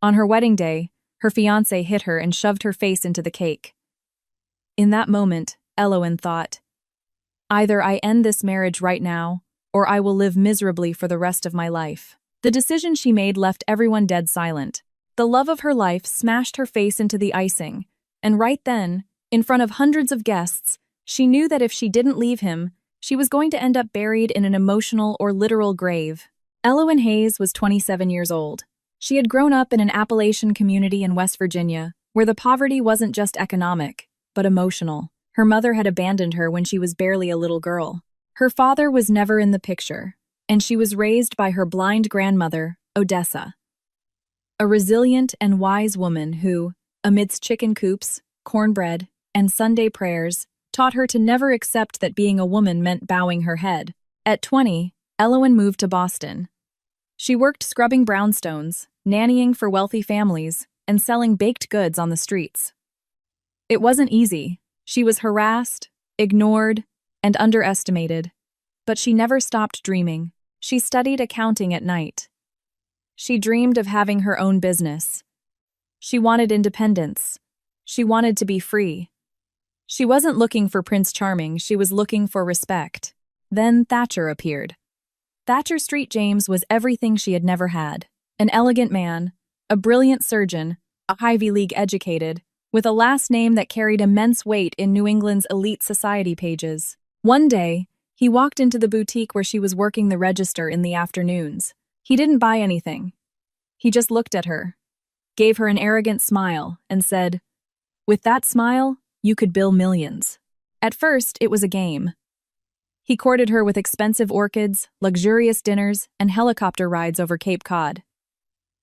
On her wedding day, her fiancé hit her and shoved her face into the cake. In that moment, Elowen thought, either I end this marriage right now, or I will live miserably for the rest of my life. The decision she made left everyone dead silent. The love of her life smashed her face into the icing, and right then, in front of hundreds of guests, she knew that if she didn't leave him, she was going to end up buried in an emotional or literal grave. Elowen Hayes was 27 years old. She had grown up in an Appalachian community in West Virginia, where the poverty wasn't just economic, but emotional. Her mother had abandoned her when she was barely a little girl. Her father was never in the picture, and she was raised by her blind grandmother, Odessa, a resilient and wise woman who, amidst chicken coops, cornbread, and Sunday prayers, taught her to never accept that being a woman meant bowing her head. At 20, Elowen moved to Boston. She worked scrubbing brownstones, nannying for wealthy families, and selling baked goods on the streets. It wasn't easy. She was harassed, ignored, and underestimated, but she never stopped dreaming. She studied accounting at night. She dreamed of having her own business. She wanted independence. She wanted to be free. She wasn't looking for Prince Charming, she was looking for respect. Then Thatcher appeared. Thatcher Street James was everything she had never had. An elegant man, a brilliant surgeon, a Ivy League educated, with a last name that carried immense weight in New England's elite society pages. One day, he walked into the boutique where she was working the register in the afternoons. He didn't buy anything. He just looked at her, gave her an arrogant smile, and said, "With that smile, you could bill millions." At first, it was a game. He courted her with expensive orchids, luxurious dinners, and helicopter rides over Cape Cod.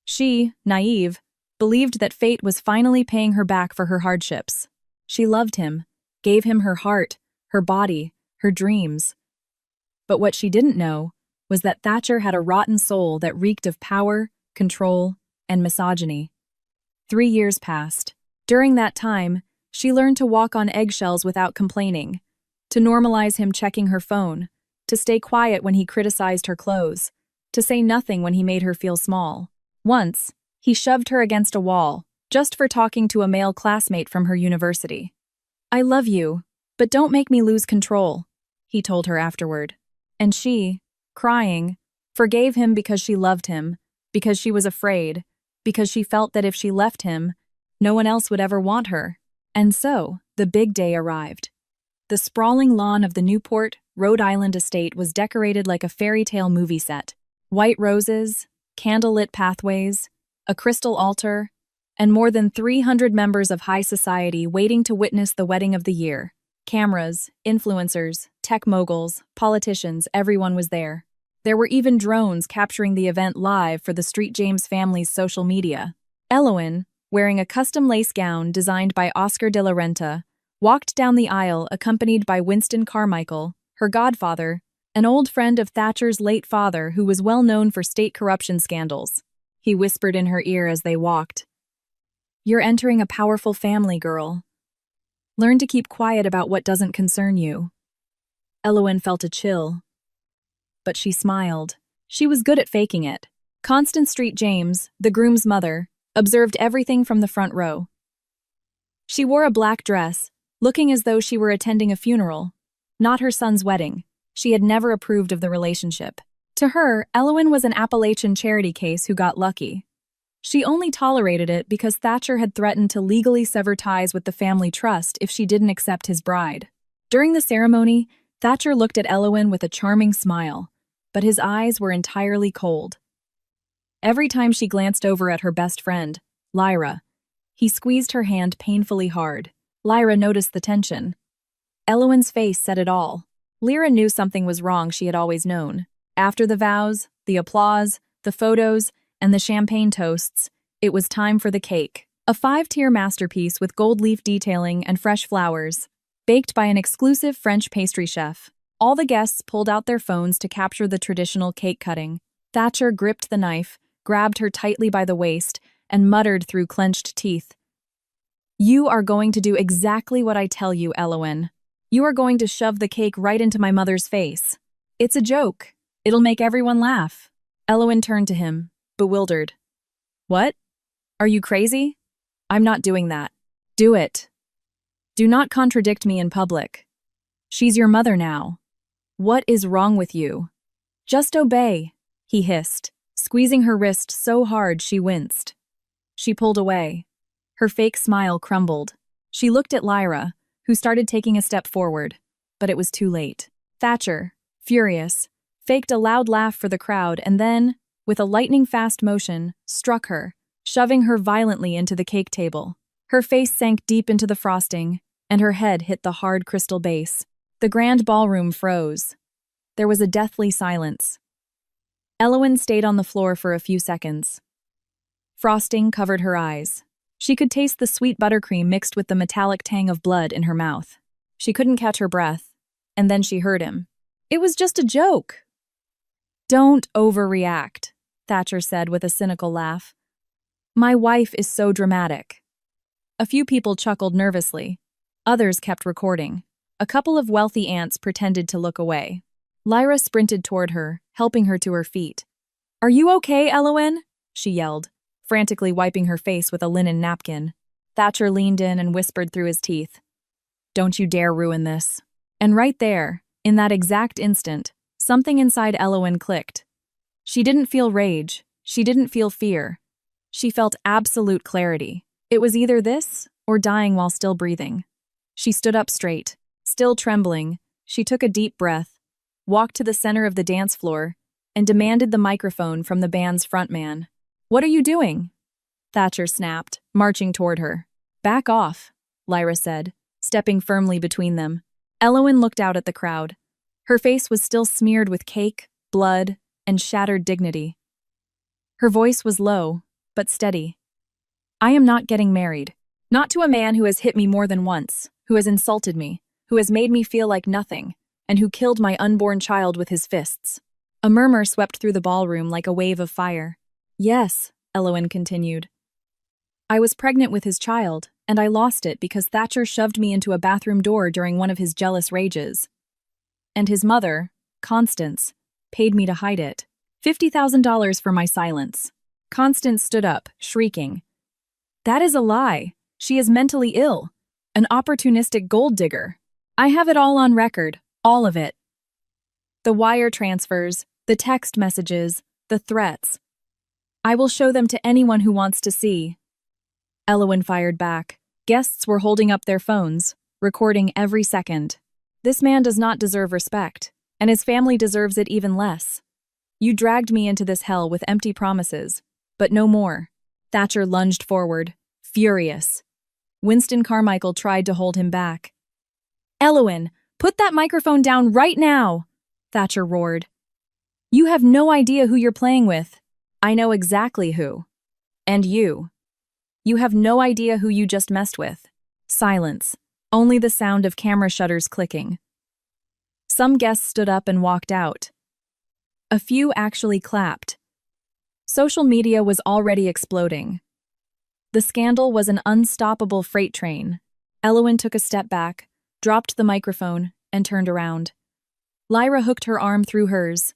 She, naive, believed that fate was finally paying her back for her hardships. She loved him, gave him her heart, her body, her dreams. But what she didn't know was that Thatcher had a rotten soul that reeked of power, control, and misogyny. 3 years passed. During that time, she learned to walk on eggshells without complaining, to normalize him checking her phone, to stay quiet when he criticized her clothes, to say nothing when he made her feel small. Once, he shoved her against a wall, just for talking to a male classmate from her university. "I love you, but don't make me lose control," he told her afterward. And she, crying, forgave him because she loved him, because she was afraid, because she felt that if she left him, no one else would ever want her. And so, the big day arrived. The sprawling lawn of the Newport, Rhode Island estate was decorated like a fairy tale movie set. White roses, candlelit pathways, a crystal altar, and more than 300 members of high society waiting to witness the wedding of the year. Cameras, influencers, tech moguls, politicians, everyone was there. There were even drones capturing the event live for the Street James family's social media. Elowen, wearing a custom lace gown designed by Oscar de la Renta, walked down the aisle accompanied by Winston Carmichael, her godfather, an old friend of Thatcher's late father who was well known for state corruption scandals. He whispered in her ear as they walked, "You're entering a powerful family, girl. Learn to keep quiet about what doesn't concern you." Elowen felt a chill, but she smiled. She was good at faking it. Constance Street James, the groom's mother, observed everything from the front row. She wore a black dress, looking as though she were attending a funeral, not her son's wedding. She had never approved of the relationship. To her, Elowen was an Appalachian charity case who got lucky. She only tolerated it because Thatcher had threatened to legally sever ties with the family trust if she didn't accept his bride. During the ceremony, Thatcher looked at Elowen with a charming smile, but his eyes were entirely cold. Every time she glanced over at her best friend, Lyra, he squeezed her hand painfully hard. Lyra noticed the tension. Elowen's face said it all. Lyra knew something was wrong she had always known. After the vows, the applause, the photos, and the champagne toasts, it was time for the cake. A 5-tier masterpiece with gold leaf detailing and fresh flowers, baked by an exclusive French pastry chef. All the guests pulled out their phones to capture the traditional cake cutting. Thatcher gripped the knife, grabbed her tightly by the waist, and muttered through clenched teeth, "You are going to do exactly what I tell you, Elowen. You are going to shove the cake right into my mother's face. It's a joke. It'll make everyone laugh." Elowen turned to him, bewildered. "What?" Are you crazy? I'm not doing that. Do it. Do not contradict me in public. She's your mother now. What is wrong with you? Just obey, he hissed, squeezing her wrist so hard she winced. She pulled away. Her fake smile crumbled. She looked at Lyra, who started taking a step forward, but it was too late. Thatcher, furious, faked a loud laugh for the crowd and then, with a lightning-fast motion, struck her, shoving her violently into the cake table. Her face sank deep into the frosting, and her head hit the hard crystal base. The grand ballroom froze. There was a deathly silence. Elowen stayed on the floor for a few seconds. Frosting covered her eyes. She could taste the sweet buttercream mixed with the metallic tang of blood in her mouth. She couldn't catch her breath, and then she heard him. It was just a joke. Don't overreact, Thatcher said with a cynical laugh. My wife is so dramatic. A few people chuckled nervously. Others kept recording. A couple of wealthy aunts pretended to look away. Lyra sprinted toward her, helping her to her feet. Are you okay, Elowen? She yelled, frantically wiping her face with a linen napkin. Thatcher leaned in and whispered through his teeth. Don't you dare ruin this. And right there, in that exact instant, something inside Elowen clicked. She didn't feel rage. She didn't feel fear. She felt absolute clarity. It was either this or dying while still breathing. She stood up straight. Still trembling, she took a deep breath, walked to the center of the dance floor, and demanded the microphone from the band's frontman. What are you doing? Thatcher snapped, marching toward her. Back off, Lyra said, stepping firmly between them. Elowen looked out at the crowd. Her face was still smeared with cake, blood, and shattered dignity. Her voice was low, but steady. I am not getting married. Not to a man who has hit me more than once, who has insulted me, who has made me feel like nothing, and who killed my unborn child with his fists. A murmur swept through the ballroom like a wave of fire. Yes, Elowen continued. I was pregnant with his child, and I lost it because Thatcher shoved me into a bathroom door during one of his jealous rages. And his mother, Constance, paid me to hide it. $50,000 for my silence. Constance stood up, shrieking. That is a lie. She is mentally ill. An opportunistic gold digger. I have it all on record, all of it. The wire transfers, the text messages, the threats. I will show them to anyone who wants to see. Elowen fired back. Guests were holding up their phones, recording every second. This man does not deserve respect, and his family deserves it even less. You dragged me into this hell with empty promises, but no more. Thatcher lunged forward, furious. Winston Carmichael tried to hold him back. Elowen, put that microphone down right now, Thatcher roared. You have no idea who you're playing with. I know exactly who. And you. You have no idea who you just messed with. Silence. Only the sound of camera shutters clicking. Some guests stood up and walked out. A few actually clapped. Social media was already exploding. The scandal was an unstoppable freight train. Elowen took a step back, dropped the microphone, and turned around. Lyra hooked her arm through hers.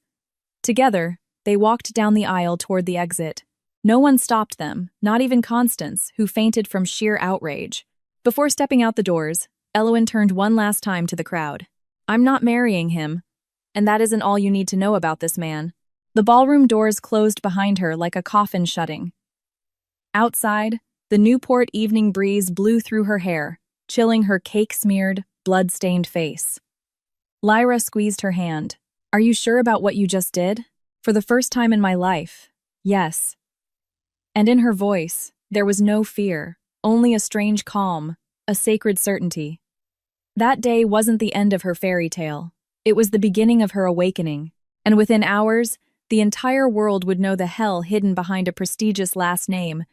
Together, they walked down the aisle toward the exit. No one stopped them, not even Constance, who fainted from sheer outrage. Before stepping out the doors, Elowen turned one last time to the crowd. I'm not marrying him, and that isn't all you need to know about this man. The ballroom doors closed behind her like a coffin shutting. Outside, the Newport evening breeze blew through her hair, chilling her cake-smeared, blood-stained face. Lyra squeezed her hand. Are you sure about what you just did? For the first time in my life, yes. And in her voice, there was no fear, only a strange calm, a sacred certainty. That day wasn't the end of her fairy tale. It was the beginning of her awakening, and within hours, the entire world would know the hell hidden behind a prestigious last name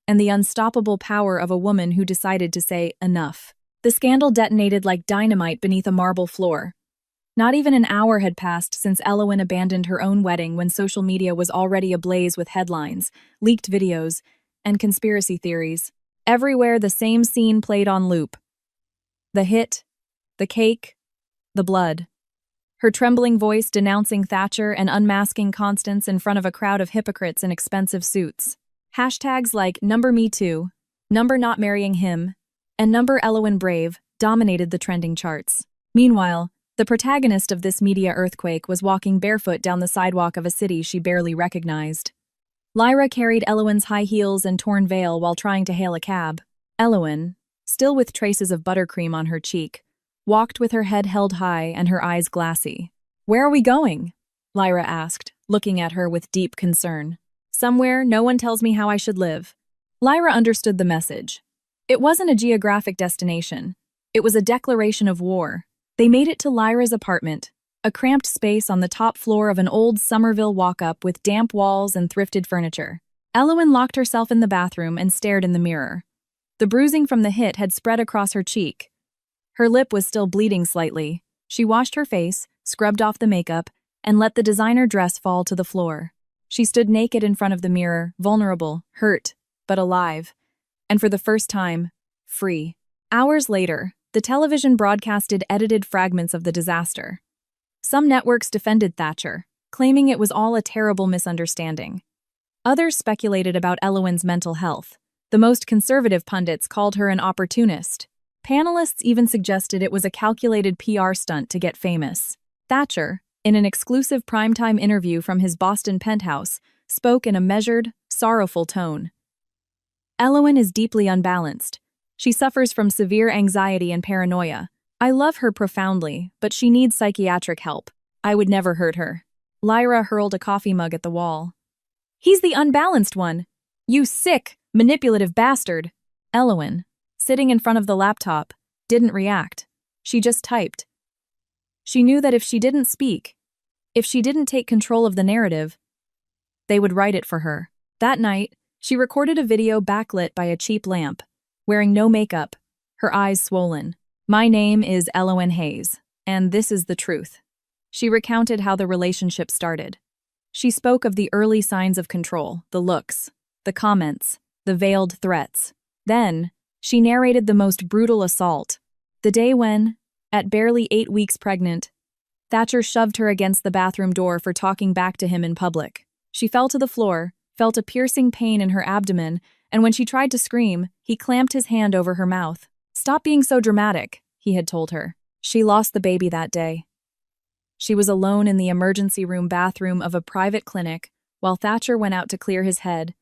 and the unstoppable power of a woman who decided to say enough. The scandal detonated like dynamite beneath a marble floor. Not even an hour had passed since Elowen abandoned her own wedding when social media was already ablaze with headlines, leaked videos, and conspiracy theories. Everywhere the same scene played on loop. The hit, the cake, the blood. Her trembling voice denouncing Thatcher and unmasking Constance in front of a crowd of hypocrites in expensive suits. Hashtags like #MeToo, #Not Marrying Him, and #Elowen Brave dominated the trending charts. Meanwhile, the protagonist of this media earthquake was walking barefoot down the sidewalk of a city she barely recognized. Lyra carried Elowen's high heels and torn veil while trying to hail a cab. Elowen, still with traces of buttercream on her cheek, walked with her head held high and her eyes glassy. "Where are we going?" Lyra asked, looking at her with deep concern. "Somewhere no one tells me how I should live." Lyra understood the message. It wasn't a geographic destination. It was a declaration of war. They made it to Lyra's apartment, a cramped space on the top floor of an old Somerville walk-up with damp walls and thrifted furniture. Elowen locked herself in the bathroom and stared in the mirror. The bruising from the hit had spread across her cheek. Her lip was still bleeding slightly. She washed her face, scrubbed off the makeup, and let the designer dress fall to the floor. She stood naked in front of the mirror, vulnerable, hurt, but alive. And for the first time, free. Hours later, the television broadcasted edited fragments of the disaster. Some networks defended Thatcher, claiming it was all a terrible misunderstanding. Others speculated about Elowen's mental health. The most conservative pundits called her an opportunist. Panelists even suggested it was a calculated PR stunt to get famous. Thatcher, in an exclusive primetime interview from his Boston penthouse, spoke in a measured, sorrowful tone. "Elowen is deeply unbalanced. She suffers from severe anxiety and paranoia. I love her profoundly, but she needs psychiatric help. I would never hurt her." Lyra hurled a coffee mug at the wall. "He's the unbalanced one! You sick, manipulative bastard!" Elowen, sitting in front of the laptop, didn't react. She just typed. She knew that if she didn't speak, if she didn't take control of the narrative, they would write it for her. That night, she recorded a video backlit by a cheap lamp, wearing no makeup, her eyes swollen. "My name is Elowen Hayes, and this is the truth." She recounted how the relationship started. She spoke of the early signs of control, the looks, the comments, the veiled threats. Then, she narrated the most brutal assault. The day when, at barely 8 weeks pregnant, Thatcher shoved her against the bathroom door for talking back to him in public. She fell to the floor, felt a piercing pain in her abdomen, and when she tried to scream, he clamped his hand over her mouth. "Stop being so dramatic," he had told her. She lost the baby that day. She was alone in the emergency room bathroom of a private clinic while Thatcher went out to clear his head,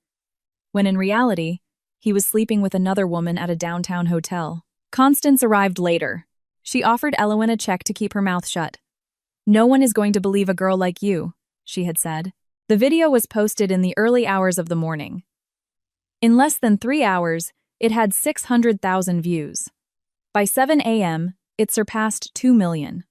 when in reality, he was sleeping with another woman at a downtown hotel. Constance arrived later. She offered Elowen a check to keep her mouth shut. "No one is going to believe a girl like you," she had said. The video was posted in the early hours of the morning. In less than 3 hours, it had 600,000 views. By 7 a.m., it surpassed 2 million.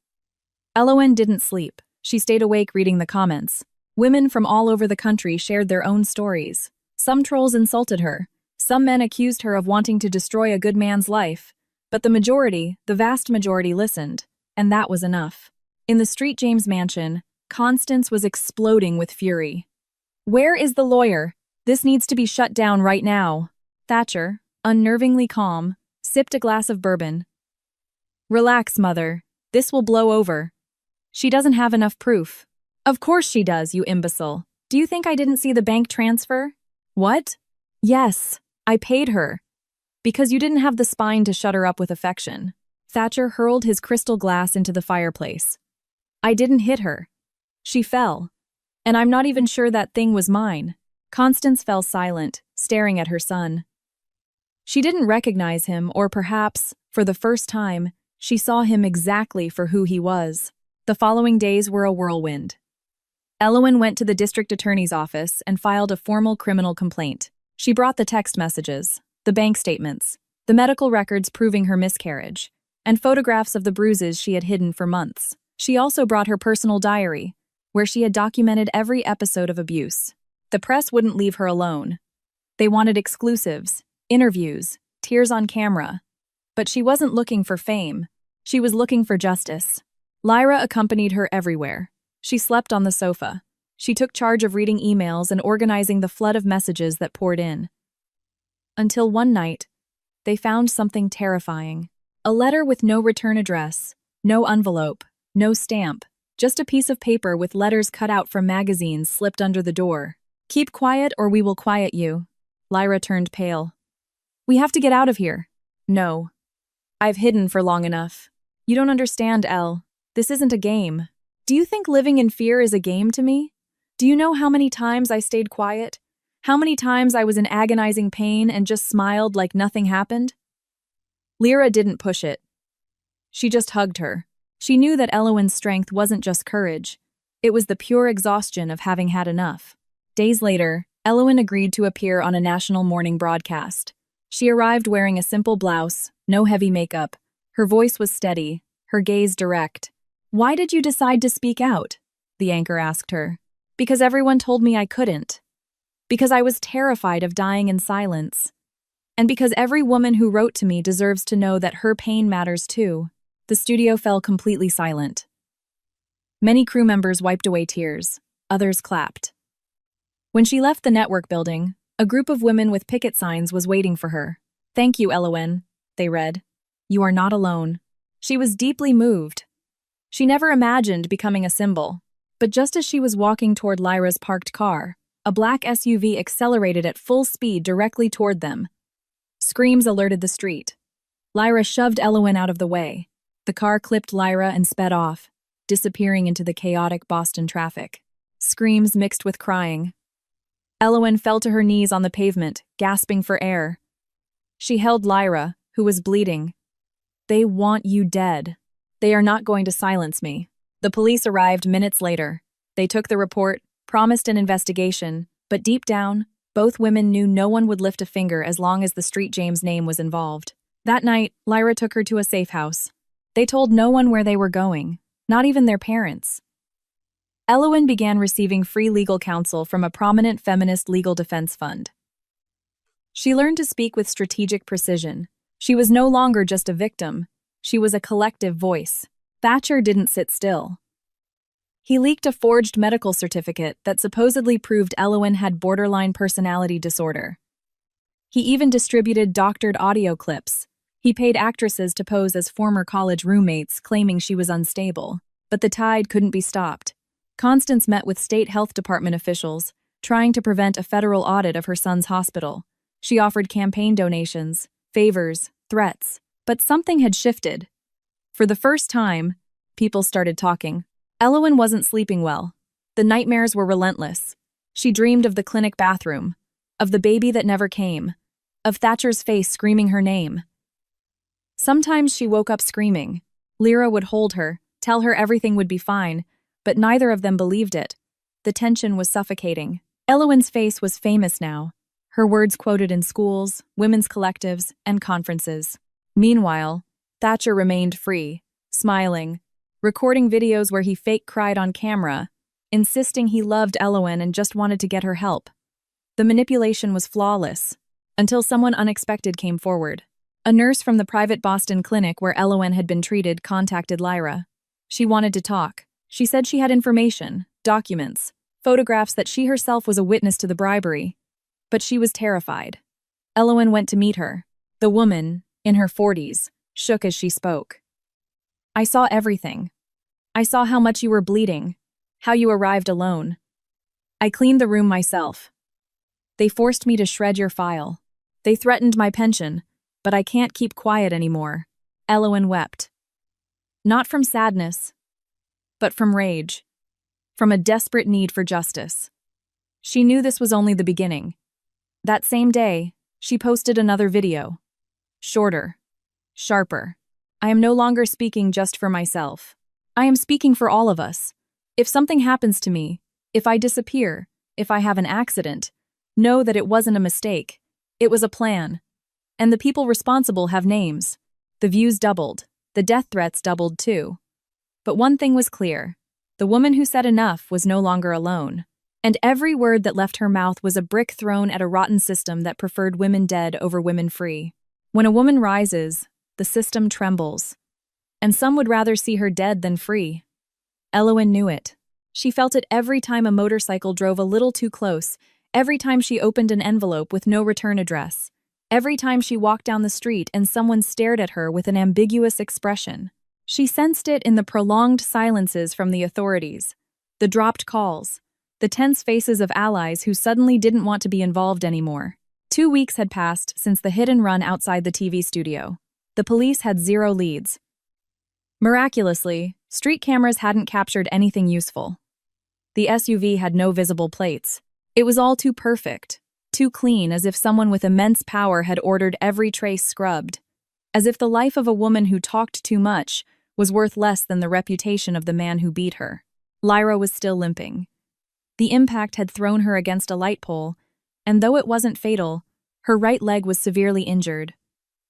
Elowen didn't sleep. She stayed awake reading the comments. Women from all over the country shared their own stories. Some trolls insulted her. Some men accused her of wanting to destroy a good man's life. But the vast majority listened, and that was enough. In the Street James mansion, Constance was exploding with fury. "Where is the lawyer? This needs to be shut down right now." Thatcher, unnervingly calm, sipped a glass of bourbon. "Relax, mother. This will blow over. She doesn't have enough proof." "Of course she does, you imbecile. Do you think I didn't see the bank transfer?" "What?" "Yes, I paid her. Because you didn't have the spine to shut her up with affection." Thatcher hurled his crystal glass into the fireplace. "I didn't hit her. She fell. And I'm not even sure that thing was mine." Constance fell silent, staring at her son. She didn't recognize him, or perhaps, for the first time, she saw him exactly for who he was. The following days were a whirlwind. Elowen went to the district attorney's office and filed a formal criminal complaint. She brought the text messages, the bank statements, the medical records proving her miscarriage, and photographs of the bruises she had hidden for months. She also brought her personal diary, where she had documented every episode of abuse. The press wouldn't leave her alone. They wanted exclusives, interviews, tears on camera. But she wasn't looking for fame. She was looking for justice. Lyra accompanied her everywhere. She slept on the sofa. She took charge of reading emails and organizing the flood of messages that poured in. Until one night, they found something terrifying. A letter with no return address, no envelope, no stamp, just a piece of paper with letters cut out from magazines slipped under the door. "Keep quiet or we will quiet you." Lyra turned pale. We have to get out of here. No. I've hidden for long enough. You don't understand, Elle. This isn't a game. Do you think living in fear is a game to me? Do you know how many times I stayed quiet? How many times I was in agonizing pain and just smiled like nothing happened? Lyra didn't push it. She just hugged her. She knew that Elowen's strength wasn't just courage. It was the pure exhaustion of having had enough. Days later, Elowen agreed to appear on a national morning broadcast. She arrived wearing a simple blouse, no heavy makeup. Her voice was steady, her gaze direct. Why did you decide to speak out? The anchor asked her. Because everyone told me I couldn't. Because I was terrified of dying in silence. And because every woman who wrote to me deserves to know that her pain matters too. The studio fell completely silent. Many crew members wiped away tears. Others clapped. When she left the network building, a group of women with picket signs was waiting for her. Thank you, Elowen, they read. You are not alone. She was deeply moved. She never imagined becoming a symbol. But just as she was walking toward Lyra's parked car, a black SUV accelerated at full speed directly toward them. Screams alerted the street. Lyra shoved Elowen out of the way. The car clipped Lyra and sped off, disappearing into the chaotic Boston traffic. Screams mixed with crying. Elowen fell to her knees on the pavement, gasping for air. She held Lyra, who was bleeding. They want you dead. They are not going to silence me. The police arrived minutes later. They took the report, promised an investigation, but deep down, both women knew no one would lift a finger as long as the Street James name was involved. That night, Lyra took her to a safe house. They told no one where they were going, not even their parents. Elowen began receiving free legal counsel from a prominent feminist legal defense fund. She learned to speak with strategic precision. She was no longer just a victim. She was a collective voice. Thatcher didn't sit still. He leaked a forged medical certificate that supposedly proved Elowen had borderline personality disorder. He even distributed doctored audio clips. He paid actresses to pose as former college roommates, claiming she was unstable. But the tide couldn't be stopped. Constance met with state health department officials, trying to prevent a federal audit of her son's hospital. She offered campaign donations, favors, threats. But something had shifted. For the first time, people started talking. Elowen wasn't sleeping well. The nightmares were relentless. She dreamed of the clinic bathroom, of the baby that never came, of Thatcher's face screaming her name. Sometimes she woke up screaming. Lyra would hold her, tell her everything would be fine, but neither of them believed it. The tension was suffocating. Elowen's face was famous now. Her words quoted in schools, women's collectives, and conferences. Meanwhile, Thatcher remained free, smiling, recording videos where he fake cried on camera, insisting he loved Elowen and just wanted to get her help. The manipulation was flawless, until someone unexpected came forward. A nurse from the private Boston clinic where Elowen had been treated contacted Lyra. She wanted to talk. She said she had information, documents, photographs that she herself was a witness to the bribery. But she was terrified. Elowen went to meet her. The woman, in her 40s, shook as she spoke. I saw everything. I saw how much you were bleeding, how you arrived alone. I cleaned the room myself. They forced me to shred your file. They threatened my pension, but I can't keep quiet anymore. Elowen wept. Not from sadness, but from rage, from a desperate need for justice. She knew this was only the beginning. That same day, she posted another video. Shorter, sharper. I am no longer speaking just for myself. I am speaking for all of us. If something happens to me, if I disappear, if I have an accident, know that it wasn't a mistake. It was a plan. And the people responsible have names. The views doubled. The death threats doubled too. But one thing was clear. The woman who said enough was no longer alone. And every word that left her mouth was a brick thrown at a rotten system that preferred women dead over women free. When a woman rises, the system trembles. And some would rather see her dead than free. Elowen knew it. She felt it every time a motorcycle drove a little too close, every time she opened an envelope with no return address, every time she walked down the street and someone stared at her with an ambiguous expression. She sensed it in the prolonged silences from the authorities, the dropped calls, the tense faces of allies who suddenly didn't want to be involved anymore. 2 weeks had passed since the hit and run outside the TV studio. The police had zero leads. Miraculously, street cameras hadn't captured anything useful. The SUV had no visible plates. It was all too perfect, too clean, as if someone with immense power had ordered every trace scrubbed. As if the life of a woman who talked too much was worth less than the reputation of the man who beat her. Lyra was still limping. The impact had thrown her against a light pole, and though it wasn't fatal, her right leg was severely injured.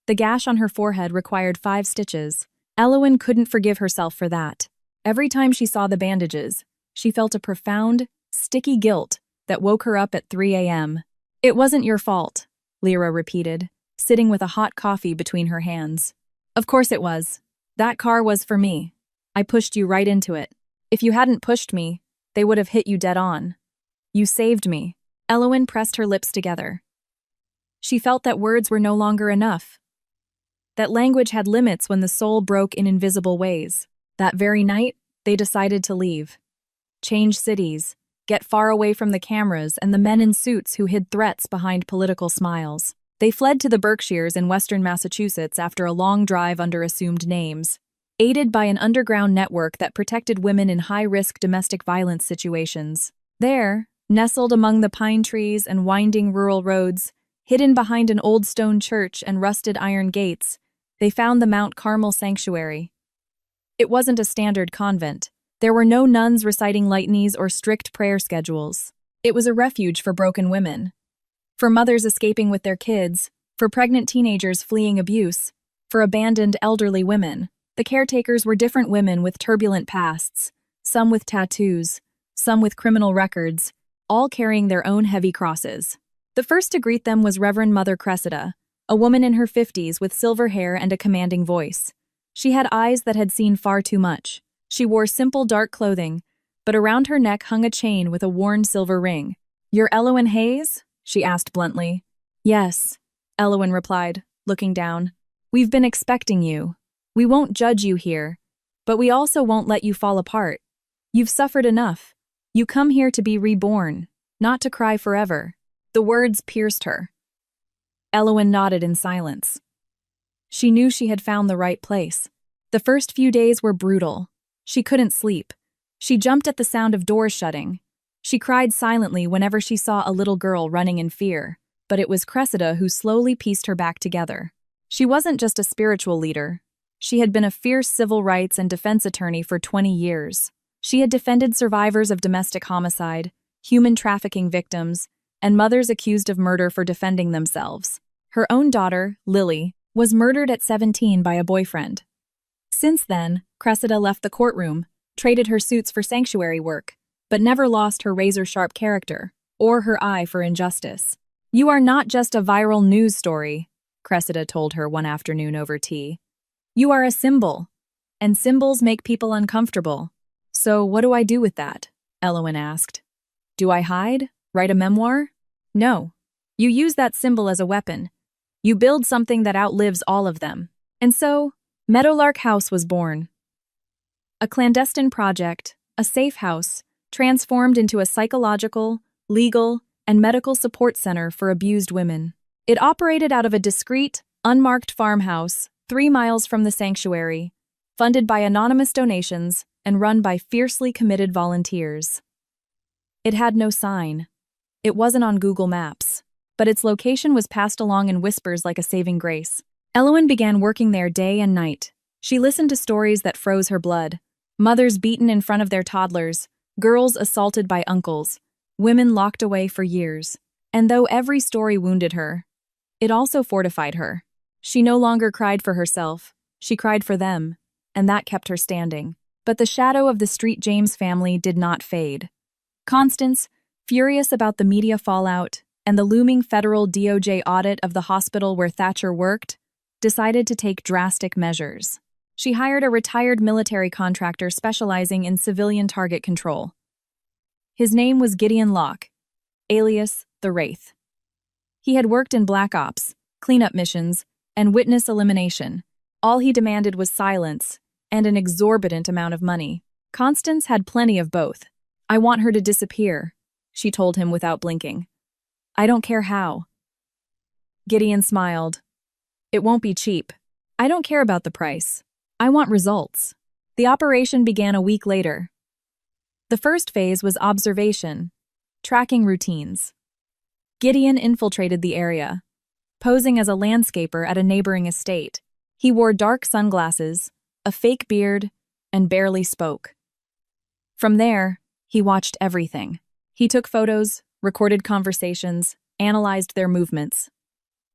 The gash on her forehead required 5 stitches. Elowen couldn't forgive herself for that. Every time she saw the bandages, she felt a profound, sticky guilt that woke her up at 3 a.m. "It wasn't your fault," Lyra repeated, sitting with a hot coffee between her hands. "Of course it was. That car was for me. I pushed you right into it. If you hadn't pushed me, they would have hit you dead on. You saved me." Elowen pressed her lips together. She felt that words were no longer enough. That language had limits when the soul broke in invisible ways. That very night, they decided to leave. Change cities, get far away from the cameras and the men in suits who hid threats behind political smiles. They fled to the Berkshires in western Massachusetts after a long drive under assumed names, aided by an underground network that protected women in high-risk domestic violence situations. There, nestled among the pine trees and winding rural roads, hidden behind an old stone church and rusted iron gates, they found the Mount Carmel Sanctuary. It wasn't a standard convent. There were no nuns reciting litanies or strict prayer schedules. It was a refuge for broken women, for mothers escaping with their kids, for pregnant teenagers fleeing abuse, for abandoned elderly women. The caretakers were different women with turbulent pasts, some with tattoos, some with criminal records, all carrying their own heavy crosses. The first to greet them was Reverend Mother Cressida, a woman in her 50s with silver hair and a commanding voice. She had eyes that had seen far too much. She wore simple dark clothing, but around her neck hung a chain with a worn silver ring. "You're Elowen Hayes?" she asked bluntly. "Yes," Elowen replied, looking down. "We've been expecting you. We won't judge you here, but we also won't let you fall apart. You've suffered enough. You come here to be reborn, not to cry forever." The words pierced her. Elowen nodded in silence. She knew she had found the right place. The first few days were brutal. She couldn't sleep. She jumped at the sound of doors shutting. She cried silently whenever she saw a little girl running in fear, but it was Cressida who slowly pieced her back together. She wasn't just a spiritual leader. She had been a fierce civil rights and defense attorney for 20 years. She had defended survivors of domestic homicide, human trafficking victims, and mothers accused of murder for defending themselves. Her own daughter, Lily, was murdered at 17 by a boyfriend. Since then, Cressida left the courtroom, traded her suits for sanctuary work, but never lost her razor-sharp character or her eye for injustice. "You are not just a viral news story," Cressida told her one afternoon over tea. "You are a symbol, and symbols make people uncomfortable." "So what do I do with that?" Elowen asked. "Do I hide? Write a memoir?" "No. You use that symbol as a weapon. You build something that outlives all of them." And so, Meadowlark House was born. A clandestine project, a safe house, transformed into a psychological, legal, and medical support center for abused women. It operated out of a discreet, unmarked farmhouse 3 miles from the sanctuary, funded by anonymous donations and run by fiercely committed volunteers. It had no sign. It wasn't on Google Maps, but its location was passed along in whispers like a saving grace. Elowen began working there day and night. She listened to stories that froze her blood. Mothers beaten in front of their toddlers, girls assaulted by uncles, women locked away for years. And though every story wounded her, it also fortified her. She no longer cried for herself, she cried for them, and that kept her standing. But the shadow of the Street James family did not fade. Constance, furious about the media fallout and the looming federal DOJ audit of the hospital where Thatcher worked, decided to take drastic measures. She hired a retired military contractor specializing in civilian target control. His name was Gideon Locke, alias the Wraith. He had worked in black ops, cleanup missions, and witness elimination. All he demanded was silence and an exorbitant amount of money. Constance had plenty of both. "I want her to disappear," she told him without blinking. "I don't care how." Gideon smiled. It won't be cheap. I don't care about the price. I want results. The operation began a week later. The first phase was observation, tracking routines. Gideon infiltrated the area, posing as a landscaper at a neighboring estate. He wore dark sunglasses, a fake beard, and barely spoke. From there, he watched everything. He took photos, recorded conversations, analyzed their movements.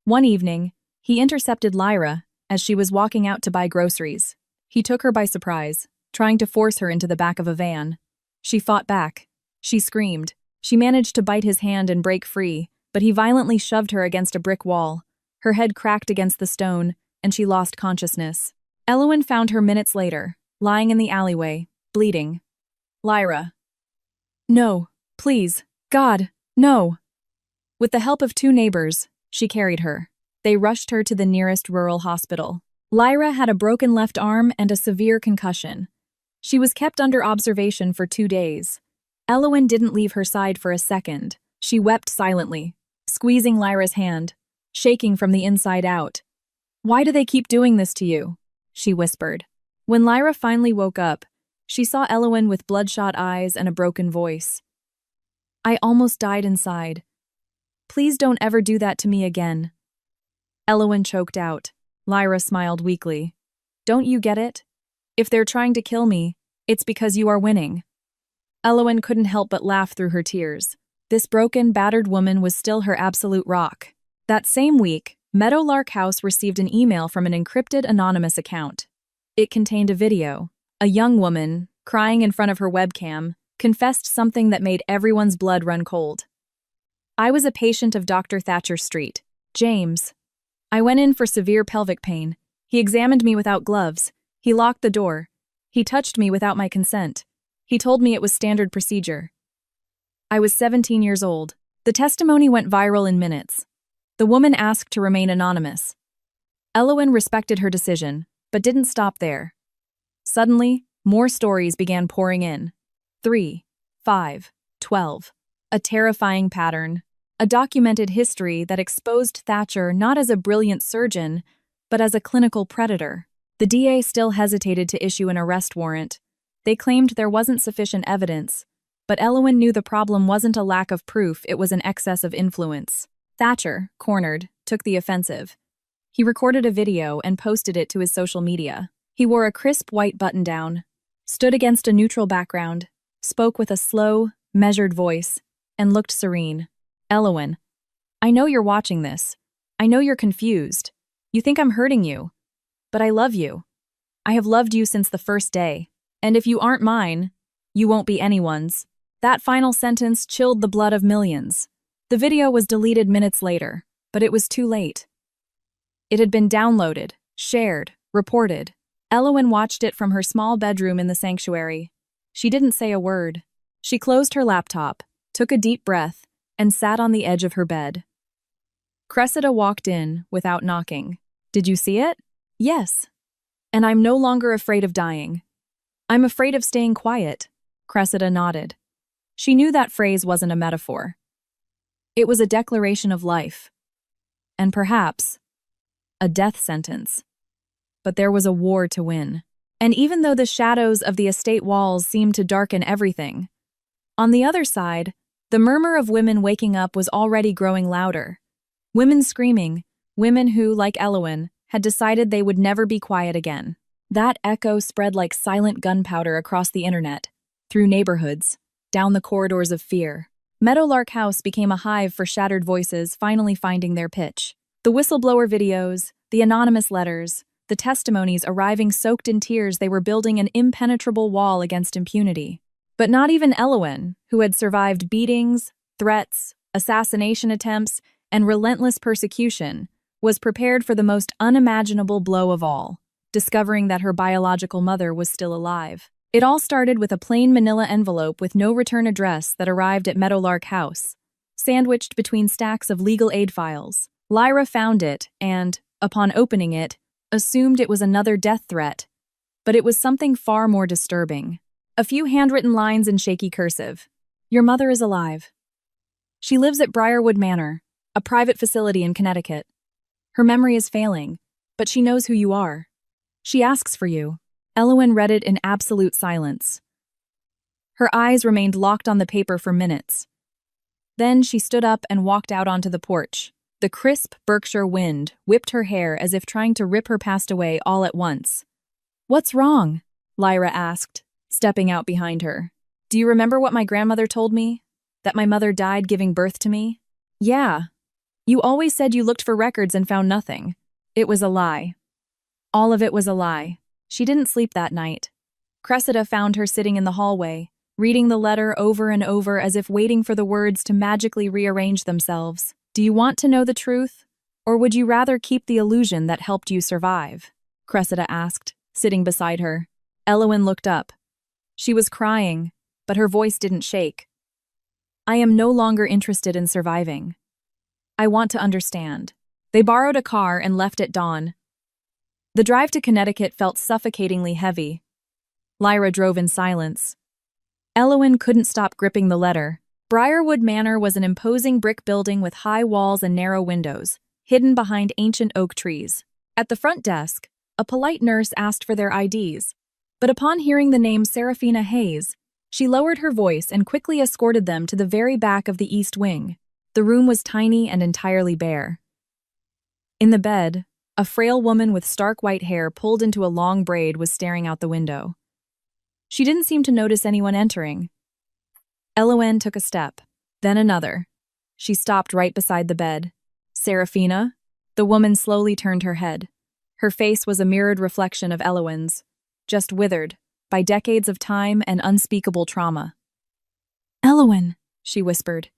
One evening, he intercepted Lyra as she was walking out to buy groceries. He took her by surprise, trying to force her into the back of a van. She fought back. She screamed. She managed to bite his hand and break free, but he violently shoved her against a brick wall. Her head cracked against the stone, and she lost consciousness. Elowen found her minutes later, lying in the alleyway, bleeding. Lyra. No, please, God, no. With the help of 2 neighbors, she carried her. They rushed her to the nearest rural hospital. Lyra had a broken left arm and a severe concussion. She was kept under observation for 2 days. Elowen didn't leave her side for a second. She wept silently, squeezing Lyra's hand, shaking from the inside out. Why do they keep doing this to you? She whispered. When Lyra finally woke up, she saw Elowen with bloodshot eyes and a broken voice. I almost died inside. Please don't ever do that to me again. Elowen choked out. Lyra smiled weakly. Don't you get it? If they're trying to kill me, it's because you are winning. Elowen couldn't help but laugh through her tears. This broken, battered woman was still her absolute rock. That same week, Meadowlark House received an email from an encrypted anonymous account. It contained a video. A young woman, crying in front of her webcam, confessed something that made everyone's blood run cold. I was a patient of Dr. Thatcher Street, James. I went in for severe pelvic pain. He examined me without gloves. He locked the door. He touched me without my consent. He told me it was standard procedure. I was 17 years old. The testimony went viral in minutes. The woman asked to remain anonymous. Elowen respected her decision, but didn't stop there. Suddenly, more stories began pouring in. 3, 5, 12. A terrifying pattern. A documented history that exposed Thatcher not as a brilliant surgeon, but as a clinical predator. The DA still hesitated to issue an arrest warrant. They claimed there wasn't sufficient evidence, but Elowen knew the problem wasn't a lack of proof, it was an excess of influence. Thatcher, cornered, took the offensive. He recorded a video and posted it to his social media. He wore a crisp white button-down, stood against a neutral background, spoke with a slow, measured voice, and looked serene. Elowen, I know you're watching this. I know you're confused. You think I'm hurting you. But I love you. I have loved you since the first day. And if you aren't mine, you won't be anyone's. That final sentence chilled the blood of millions. The video was deleted minutes later, but it was too late. It had been downloaded, shared, reported. Elowen watched it from her small bedroom in the sanctuary. She didn't say a word. She closed her laptop, took a deep breath, and sat on the edge of her bed. Cressida walked in without knocking. Did you see it? Yes. And I'm no longer afraid of dying. I'm afraid of staying quiet. Cressida nodded. She knew that phrase wasn't a metaphor. It was a declaration of life. And perhaps a death sentence. But there was a war to win. And even though the shadows of the estate walls seemed to darken everything, on the other side, the murmur of women waking up was already growing louder. Women screaming, women who, like Elowen, had decided they would never be quiet again. That echo spread like silent gunpowder across the internet, through neighborhoods, down the corridors of fear. Meadowlark House became a hive for shattered voices finally finding their pitch. The whistleblower videos, the anonymous letters, the testimonies arriving soaked in tears, they were building an impenetrable wall against impunity. But not even Elowen, who had survived beatings, threats, assassination attempts, and relentless persecution, was prepared for the most unimaginable blow of all, discovering that her biological mother was still alive. It all started with a plain manila envelope with no return address that arrived at Meadowlark House, sandwiched between stacks of legal aid files. Lyra found it and, upon opening it, assumed it was another death threat. But it was something far more disturbing. A few handwritten lines in shaky cursive. Your mother is alive. She lives at Briarwood Manor, a private facility in Connecticut. Her memory is failing, but she knows who you are. She asks for you. Elowen read it in absolute silence. Her eyes remained locked on the paper for minutes. Then she stood up and walked out onto the porch. The crisp Berkshire wind whipped her hair as if trying to rip her past away all at once. "What's wrong?" Lyra asked, stepping out behind her. "Do you remember what my grandmother told me? That my mother died giving birth to me?" "Yeah. You always said you looked for records and found nothing." "It was a lie. All of it was a lie." She didn't sleep that night. Cressida found her sitting in the hallway, reading the letter over and over as if waiting for the words to magically rearrange themselves. "Do you want to know the truth? Or would you rather keep the illusion that helped you survive?" Cressida asked, sitting beside her. Elowen looked up. She was crying, but her voice didn't shake. "I am no longer interested in surviving. I want to understand." They borrowed a car and left at dawn. The drive to Connecticut felt suffocatingly heavy. Lyra drove in silence. Elowen couldn't stop gripping the letter. Briarwood Manor was an imposing brick building with high walls and narrow windows, hidden behind ancient oak trees. At the front desk, a polite nurse asked for their IDs, but upon hearing the name Seraphina Hayes, she lowered her voice and quickly escorted them to the very back of the East Wing. The room was tiny and entirely bare. In the bed, a frail woman with stark white hair pulled into a long braid was staring out the window. She didn't seem to notice anyone entering. Elowen took a step, then another. She stopped right beside the bed. "Seraphina?" The woman slowly turned her head. Her face was a mirrored reflection of Elowen's, just withered by decades of time and unspeakable trauma. "Elowen," she whispered.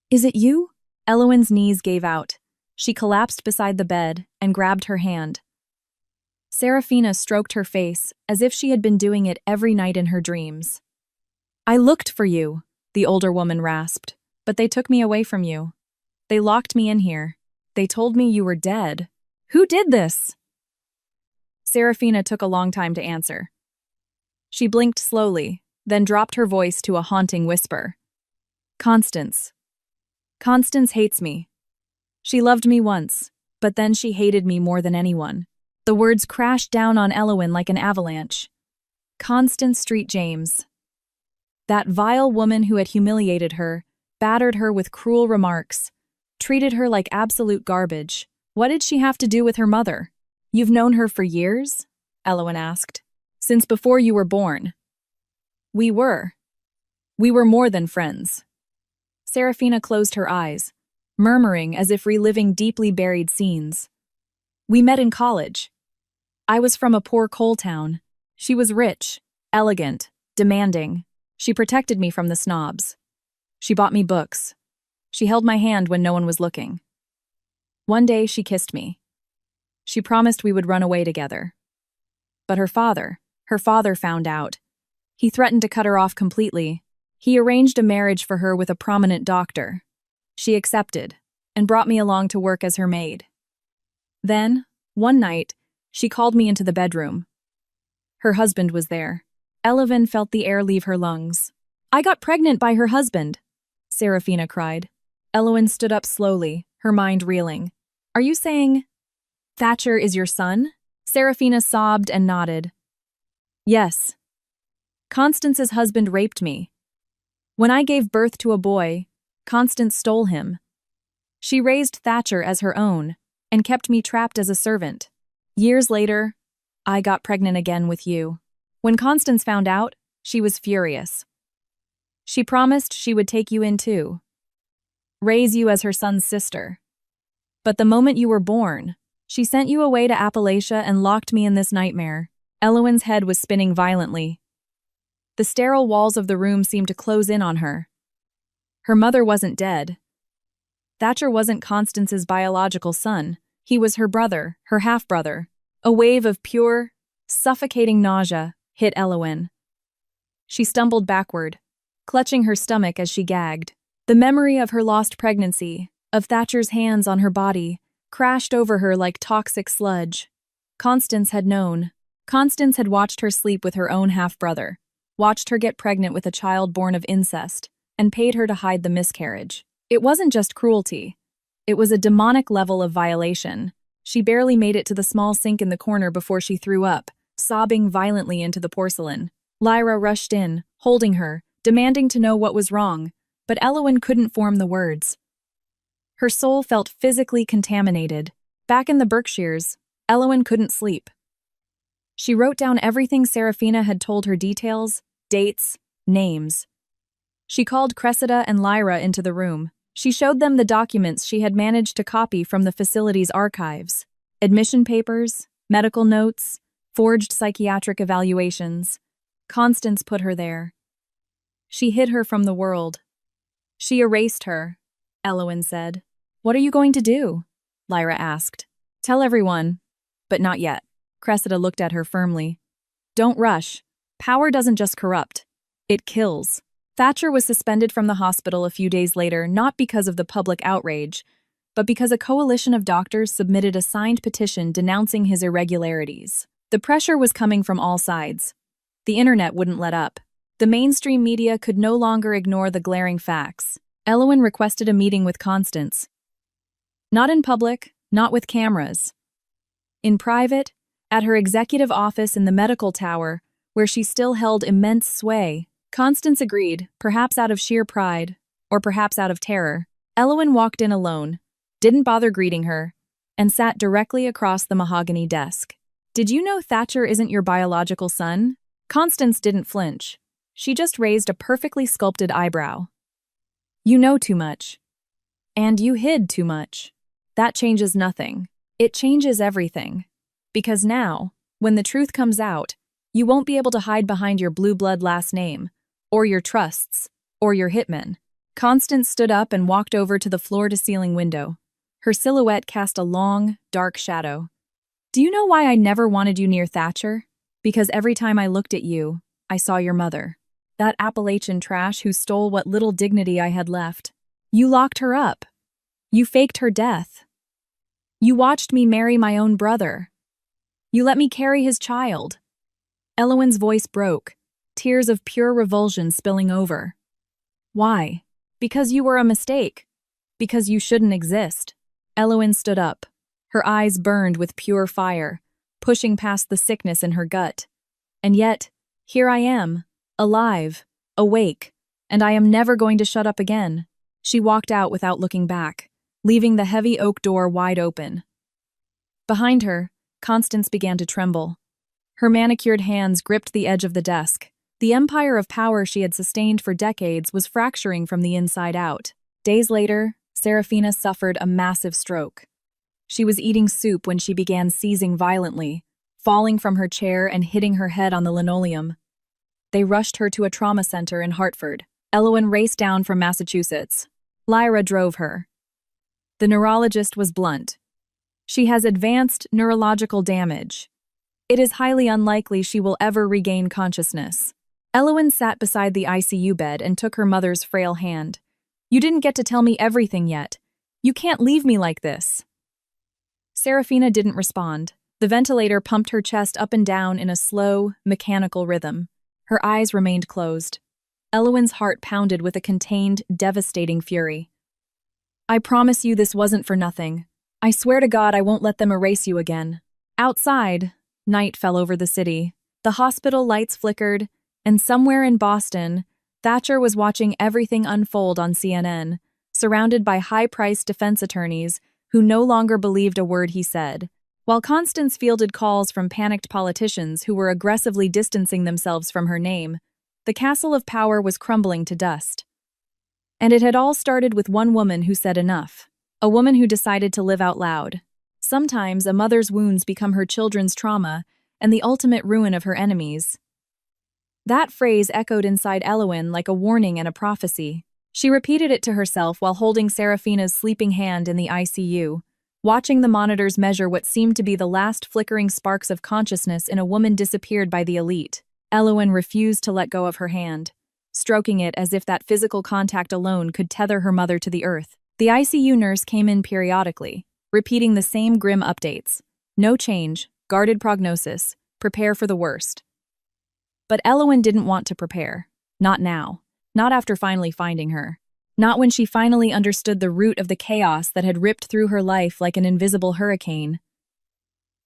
"Is it you?" Elowen's knees gave out. She collapsed beside the bed and grabbed her hand. Seraphina stroked her face as if she had been doing it every night in her dreams. "I looked for you," the older woman rasped, "but they took me away from you. They locked me in here. They told me you were dead. Who did this?" Seraphina took a long time to answer. She blinked slowly, then dropped her voice to a haunting whisper. "Constance. Constance hates me. She loved me once, but then she hated me more than anyone." The words crashed down on Elowen like an avalanche. Constance Street James. That vile woman who had humiliated her, battered her with cruel remarks, treated her like absolute garbage. What did she have to do with her mother? "You've known her for years?" Elowen asked. "Since before you were born." We were more than friends." Seraphina closed her eyes, murmuring as if reliving deeply buried scenes. "We met in college. I was from a poor coal town. She was rich, elegant, demanding. She protected me from the snobs. She bought me books. She held my hand when no one was looking. One day she kissed me. She promised we would run away together. But her father found out. He threatened to cut her off completely. He arranged a marriage for her with a prominent doctor. She accepted and brought me along to work as her maid. Then, one night, she called me into the bedroom. Her husband was there. Elowen felt the air leave her lungs. "I got pregnant by her husband," Seraphina cried. Elowen stood up slowly, her mind reeling. "Are you saying Thatcher is your son?" Seraphina sobbed and nodded. "Yes. Constance's husband raped me. When I gave birth to a boy, Constance stole him. She raised Thatcher as her own and kept me trapped as a servant. Years later, I got pregnant again with you. When Constance found out, she was furious. She promised she would take you in too, raise you as her son's sister. But the moment you were born, she sent you away to Appalachia and locked me in this nightmare." Elowen's head was spinning violently. The sterile walls of the room seemed to close in on her. Her mother wasn't dead. Thatcher wasn't Constance's biological son. He was her brother, her half-brother. A wave of pure, suffocating nausea hit Elowen. She stumbled backward, clutching her stomach as she gagged. The memory of her lost pregnancy, of Thatcher's hands on her body, crashed over her like toxic sludge. Constance had known. Constance had watched her sleep with her own half-brother, watched her get pregnant with a child born of incest, and paid her to hide the miscarriage. It wasn't just cruelty. It was a demonic level of violation, She barely made it to the small sink in the corner before she threw up, sobbing violently into the porcelain. Lyra rushed in, holding her, demanding to know what was wrong, but Elowen couldn't form the words. Her soul felt physically contaminated. Back in the Berkshires, Elowen couldn't sleep. She wrote down everything Serafina had told her, details, dates, names. She called Cressida and Lyra into the room. She showed them the documents she had managed to copy from the facility's archives. Admission papers, medical notes, forged psychiatric evaluations. Constance put her there. She hid her from the world. She erased her, Elowen said. What are you going to do? Lyra asked. Tell everyone, but not yet. Cressida looked at her firmly. Don't rush. Power doesn't just corrupt. It kills. Thatcher was suspended from the hospital a few days later, not because of the public outrage, but because a coalition of doctors submitted a signed petition denouncing his irregularities. The pressure was coming from all sides. The internet wouldn't let up. The mainstream media could no longer ignore the glaring facts. Elowen requested a meeting with Constance. Not in public, not with cameras. In private, at her executive office in the medical tower, where she still held immense sway. Constance agreed, perhaps out of sheer pride, or perhaps out of terror. Elowen walked in alone, didn't bother greeting her, and sat directly across the mahogany desk. Did you know Thatcher isn't your biological son? Constance didn't flinch. She just raised a perfectly sculpted eyebrow. You know too much. And you hid too much. That changes nothing. It changes everything. Because now, when the truth comes out, you won't be able to hide behind your blue blood last name, or your trusts, or your hitmen. Constance stood up and walked over to the floor-to-ceiling window. Her silhouette cast a long, dark shadow. Do you know why I never wanted you near Thatcher? Because every time I looked at you, I saw your mother. That Appalachian trash who stole what little dignity I had left. You locked her up. You faked her death. You watched me marry my own brother. You let me carry his child. Elowen's voice broke, tears of pure revulsion spilling over. Why? Because you were a mistake. Because you shouldn't exist. Elowen stood up. Her eyes burned with pure fire, pushing past the sickness in her gut. And yet, here I am, alive, awake, and I am never going to shut up again. She walked out without looking back, leaving the heavy oak door wide open. Behind her, Constance began to tremble. Her manicured hands gripped the edge of the desk. The empire of power she had sustained for decades was fracturing from the inside out. Days later, Serafina suffered a massive stroke. She was eating soup when she began seizing violently, falling from her chair and hitting her head on the linoleum. They rushed her to a trauma center in Hartford. Elowen raced down from Massachusetts. Lyra drove her. The neurologist was blunt. She has advanced neurological damage. It is highly unlikely she will ever regain consciousness. Elowen sat beside the ICU bed and took her mother's frail hand. You didn't get to tell me everything yet. You can't leave me like this. Serafina didn't respond. The ventilator pumped her chest up and down in a slow, mechanical rhythm. Her eyes remained closed. Elowen's heart pounded with a contained, devastating fury. I promise you this wasn't for nothing. I swear to God I won't let them erase you again. Outside, night fell over the city. The hospital lights flickered, and somewhere in Boston, Thatcher was watching everything unfold on CNN, surrounded by high-priced defense attorneys who no longer believed a word he said, while Constance fielded calls from panicked politicians who were aggressively distancing themselves from her name. The castle of power was crumbling to dust. And it had all started with one woman who said enough, a woman who decided to live out loud. Sometimes a mother's wounds become her children's trauma and the ultimate ruin of her enemies. That phrase echoed inside Elowen like a warning and a prophecy. She repeated it to herself while holding Serafina's sleeping hand in the ICU, watching the monitors measure what seemed to be the last flickering sparks of consciousness in a woman disappeared by the elite. Elowen refused to let go of her hand, stroking it as if that physical contact alone could tether her mother to the earth. The ICU nurse came in periodically, repeating the same grim updates. No change, guarded prognosis, prepare for the worst. But Elowen didn't want to prepare. Not now. Not after finally finding her. Not when she finally understood the root of the chaos that had ripped through her life like an invisible hurricane.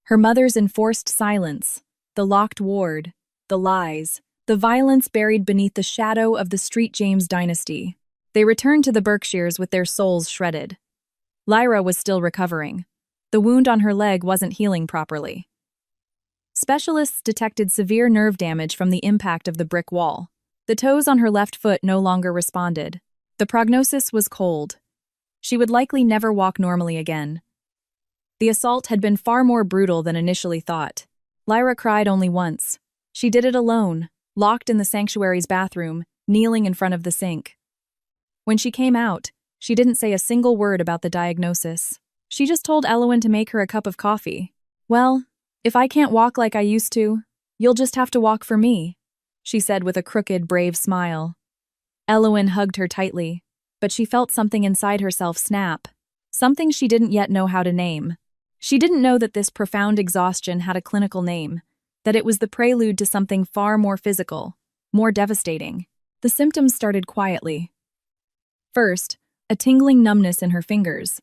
Her mother's enforced silence, the locked ward, the lies, the violence buried beneath the shadow of the Street James dynasty. They returned to the Berkshires with their souls shredded. Lyra was still recovering. The wound on her leg wasn't healing properly. Specialists detected severe nerve damage from the impact of the brick wall. The toes on her left foot no longer responded. The prognosis was cold. She would likely never walk normally again. The assault had been far more brutal than initially thought. Lyra cried only once. She did it alone, locked in the sanctuary's bathroom, kneeling in front of the sink. When she came out, she didn't say a single word about the diagnosis. She just told Elowen to make her a cup of coffee. "Well, if I can't walk like I used to, you'll just have to walk for me," she said with a crooked, brave smile. Elowen hugged her tightly, but she felt something inside herself snap, something she didn't yet know how to name. She didn't know that this profound exhaustion had a clinical name, that it was the prelude to something far more physical, more devastating. The symptoms started quietly. First, a tingling numbness in her fingers.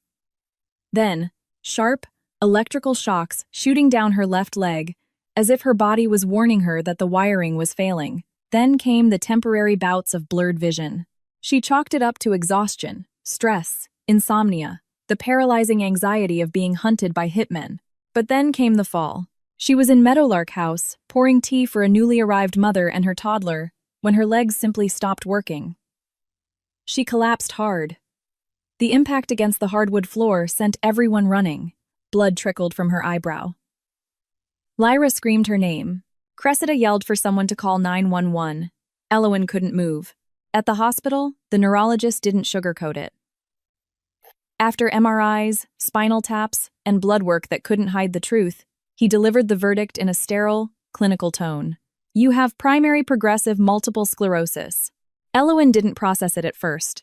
Then, sharp, electrical shocks shooting down her left leg, as if her body was warning her that the wiring was failing. Then came the temporary bouts of blurred vision. She chalked it up to exhaustion, stress, insomnia, the paralyzing anxiety of being hunted by hitmen. But then came the fall. She was in Meadowlark House, pouring tea for a newly arrived mother and her toddler, when her legs simply stopped working. She collapsed hard. The impact against the hardwood floor sent everyone running. Blood trickled from her eyebrow. Lyra screamed her name. Cressida yelled for someone to call 911. Elowen couldn't move. At the hospital, the neurologist didn't sugarcoat it. After MRIs, spinal taps, and blood work that couldn't hide the truth, he delivered the verdict in a sterile, clinical tone. "You have primary progressive multiple sclerosis." Elowen didn't process it at first.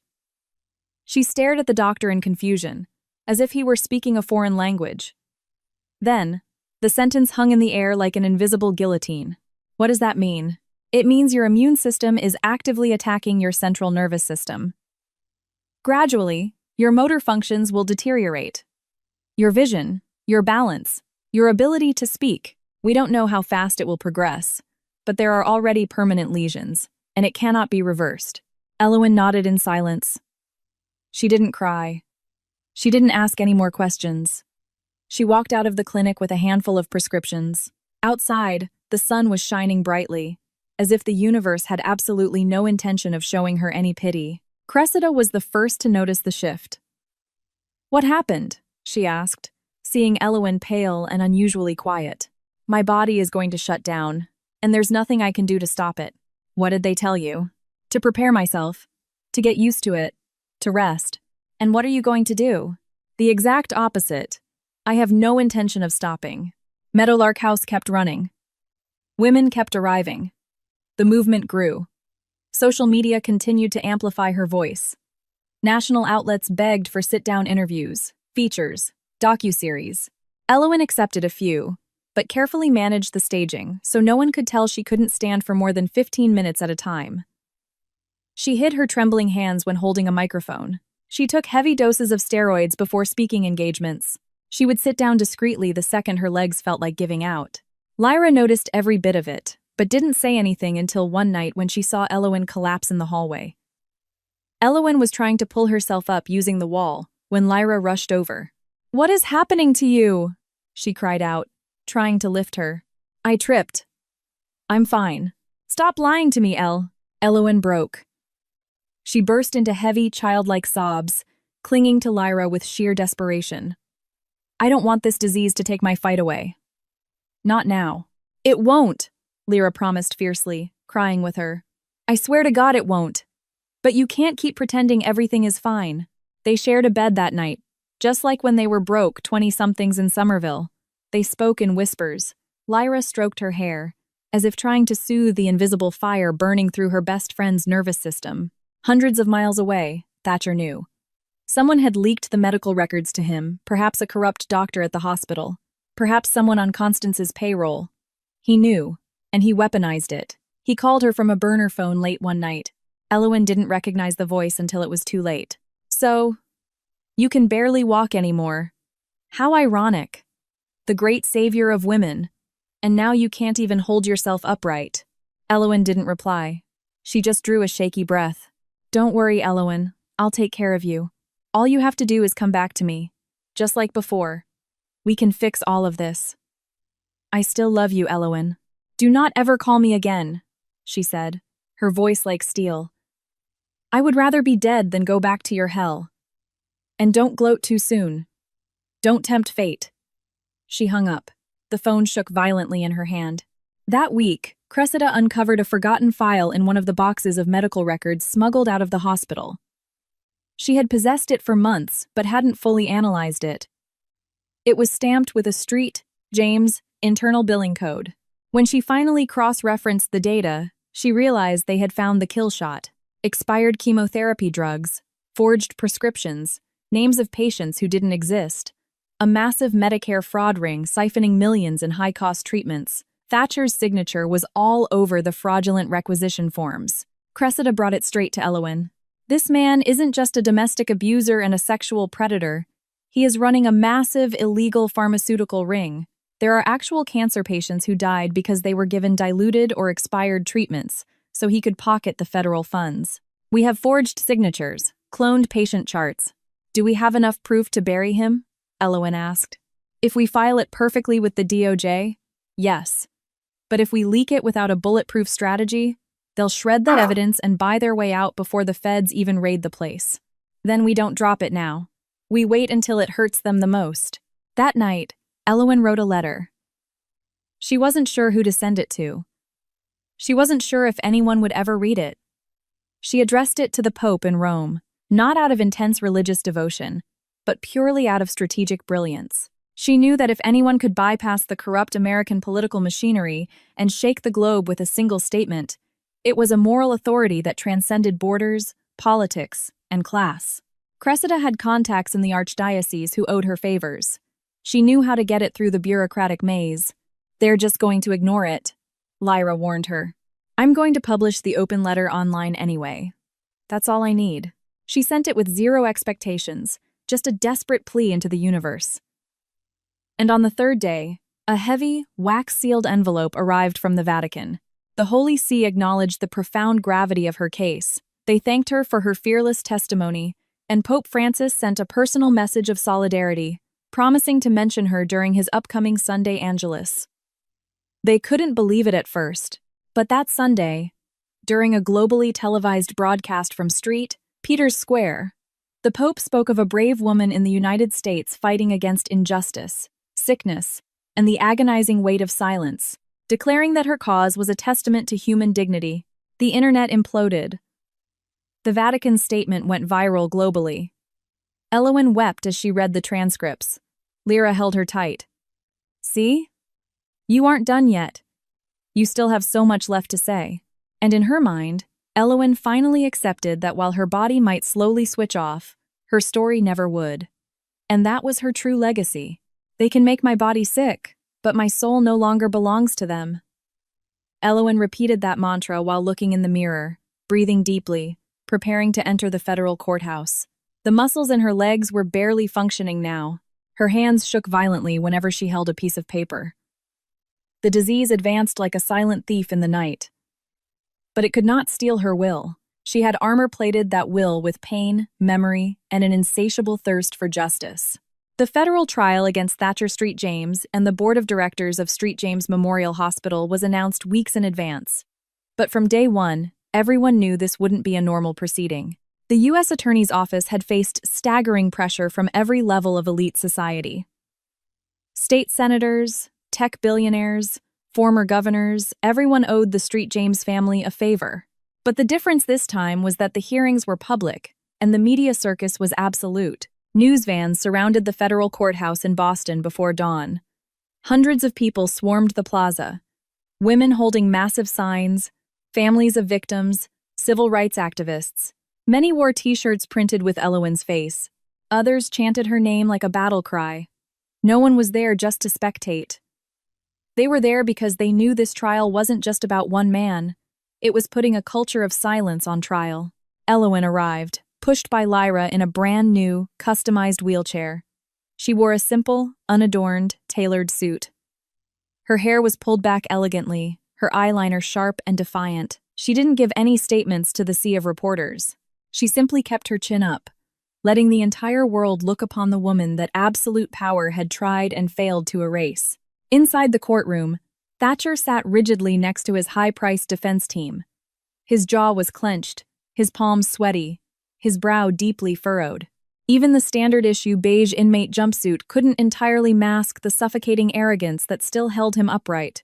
She stared at the doctor in confusion, as if he were speaking a foreign language. Then, the sentence hung in the air like an invisible guillotine. "What does that mean?" "It means your immune system is actively attacking your central nervous system. Gradually, your motor functions will deteriorate. Your vision, your balance, your ability to speak. We don't know how fast it will progress, but there are already permanent lesions, and it cannot be reversed." Elowen nodded in silence. She didn't cry. She didn't ask any more questions. She walked out of the clinic with a handful of prescriptions. Outside, the sun was shining brightly, as if the universe had absolutely no intention of showing her any pity. Cressida was the first to notice the shift. "What happened?" she asked, seeing Elowen pale and unusually quiet. "My body is going to shut down, and there's nothing I can do to stop it." "What did they tell you?" "To prepare myself, to get used to it, to rest." "And what are you going to do?" "The exact opposite. I have no intention of stopping." Meadowlark House kept running. Women kept arriving. The movement grew. Social media continued to amplify her voice. National outlets begged for sit-down interviews, features, docuseries. Elowen accepted a few, but carefully managed the staging so no one could tell she couldn't stand for more than 15 minutes at a time. She hid her trembling hands when holding a microphone. She took heavy doses of steroids before speaking engagements. She would sit down discreetly the second her legs felt like giving out. Lyra noticed every bit of it, but didn't say anything until one night when she saw Elowen collapse in the hallway. Elowen was trying to pull herself up using the wall when Lyra rushed over. "What is happening to you?" she cried out, trying to lift her. "I tripped. I'm fine." "Stop lying to me, Elle." Elowen broke. She burst into heavy, childlike sobs, clinging to Lyra with sheer desperation. "I don't want this disease to take my fight away." "Not now." "It won't," Lyra promised fiercely, crying with her. "I swear to God it won't. But you can't keep pretending everything is fine." They shared a bed that night, just like when they were broke 20-somethings in Somerville. They spoke in whispers. Lyra stroked her hair, as if trying to soothe the invisible fire burning through her best friend's nervous system. Hundreds of miles away, Thatcher knew. Someone had leaked the medical records to him, perhaps a corrupt doctor at the hospital, perhaps someone on Constance's payroll. He knew, and he weaponized it. He called her from a burner phone late one night. Elowen didn't recognize the voice until it was too late. "So, you can barely walk anymore. How ironic." the great savior of women, and now you can't even hold yourself upright." Elowen didn't reply. She just drew a shaky breath. "Don't worry, Elowen. I'll take care of you. All you have to do is come back to me. Just like before. We can fix all of this." "I still love you, Elowen. Do not ever call me again," she said, her voice like steel. "I would rather be dead than go back to your hell. And don't gloat too soon. Don't tempt fate." She hung up. The phone shook violently in her hand. That week, Cressida uncovered a forgotten file in one of the boxes of medical records smuggled out of the hospital. She had possessed it for months, but hadn't fully analyzed it. It was stamped with a Street, James, internal billing code. When she finally cross-referenced the data, she realized they had found the kill shot, expired chemotherapy drugs, forged prescriptions, names of patients who didn't exist, a massive Medicare fraud ring siphoning millions in high-cost treatments. Thatcher's signature was all over the fraudulent requisition forms. Cressida brought it straight to Elowen. "This man isn't just a domestic abuser and a sexual predator. He is running a massive, illegal pharmaceutical ring. There are actual cancer patients who died because they were given diluted or expired treatments, so he could pocket the federal funds. We have forged signatures, cloned patient charts. Do we have enough proof to bury him?" Elowen asked. "If we file it perfectly with the DOJ, yes. But if we leak it without a bulletproof strategy, they'll shred that evidence and buy their way out before the feds even raid the place. Then we don't drop it now. We wait until it hurts them the most." That night, Elowen wrote a letter. She wasn't sure who to send it to. She wasn't sure if anyone would ever read it. She addressed it to the Pope in Rome, not out of intense religious devotion, but purely out of strategic brilliance. She knew that if anyone could bypass the corrupt American political machinery and shake the globe with a single statement, it was a moral authority that transcended borders, politics, and class. Cressida had contacts in the archdiocese who owed her favors. She knew how to get it through the bureaucratic maze. "They're just going to ignore it," Lyra warned her. "I'm going to publish the open letter online anyway. That's all I need." She sent it with zero expectations, just a desperate plea into the universe. And on the third day, a heavy, wax-sealed envelope arrived from the Vatican. The Holy See acknowledged the profound gravity of her case. They thanked her for her fearless testimony, and Pope Francis sent a personal message of solidarity, promising to mention her during his upcoming Sunday Angelus. They couldn't believe it at first, but that Sunday, during a globally televised broadcast from Peter's Square, the Pope spoke of a brave woman in the United States fighting against injustice, sickness, and the agonizing weight of silence, declaring that her cause was a testament to human dignity. The internet imploded. The Vatican's statement went viral globally. Elowen wept as she read the transcripts. Lyra held her tight. "See? You aren't done yet. You still have so much left to say." And in her mind, Elowen finally accepted that while her body might slowly switch off, her story never would. And that was her true legacy. "They can make my body sick, but my soul no longer belongs to them." Elowen repeated that mantra while looking in the mirror, breathing deeply, preparing to enter the federal courthouse. The muscles in her legs were barely functioning now. Her hands shook violently whenever she held a piece of paper. The disease advanced like a silent thief in the night. But it could not steal her will. She had armor-plated that will with pain, memory, and an insatiable thirst for justice. The federal trial against Thatcher Street James and the board of directors of Street James Memorial Hospital was announced weeks in advance. But from day one, everyone knew this wouldn't be a normal proceeding. The U.S. Attorney's Office had faced staggering pressure from every level of elite society. State senators, tech billionaires, former governors, everyone owed the Street James family a favor. But the difference this time was that the hearings were public, and the media circus was absolute. News vans surrounded the federal courthouse in Boston before dawn. Hundreds of people swarmed the plaza. Women holding massive signs, families of victims, civil rights activists. Many wore t-shirts printed with Elowen's face. Others chanted her name like a battle cry. No one was there just to spectate. They were there because they knew this trial wasn't just about one man. It was putting a culture of silence on trial. Elowen arrived, pushed by Lyra in a brand new, customized wheelchair. She wore a simple, unadorned, tailored suit. Her hair was pulled back elegantly, her eyeliner sharp and defiant. She didn't give any statements to the sea of reporters. She simply kept her chin up, letting the entire world look upon the woman that absolute power had tried and failed to erase. Inside the courtroom, Thatcher sat rigidly next to his high-priced defense team. His jaw was clenched, his palms sweaty, his brow deeply furrowed. Even the standard-issue beige inmate jumpsuit couldn't entirely mask the suffocating arrogance that still held him upright.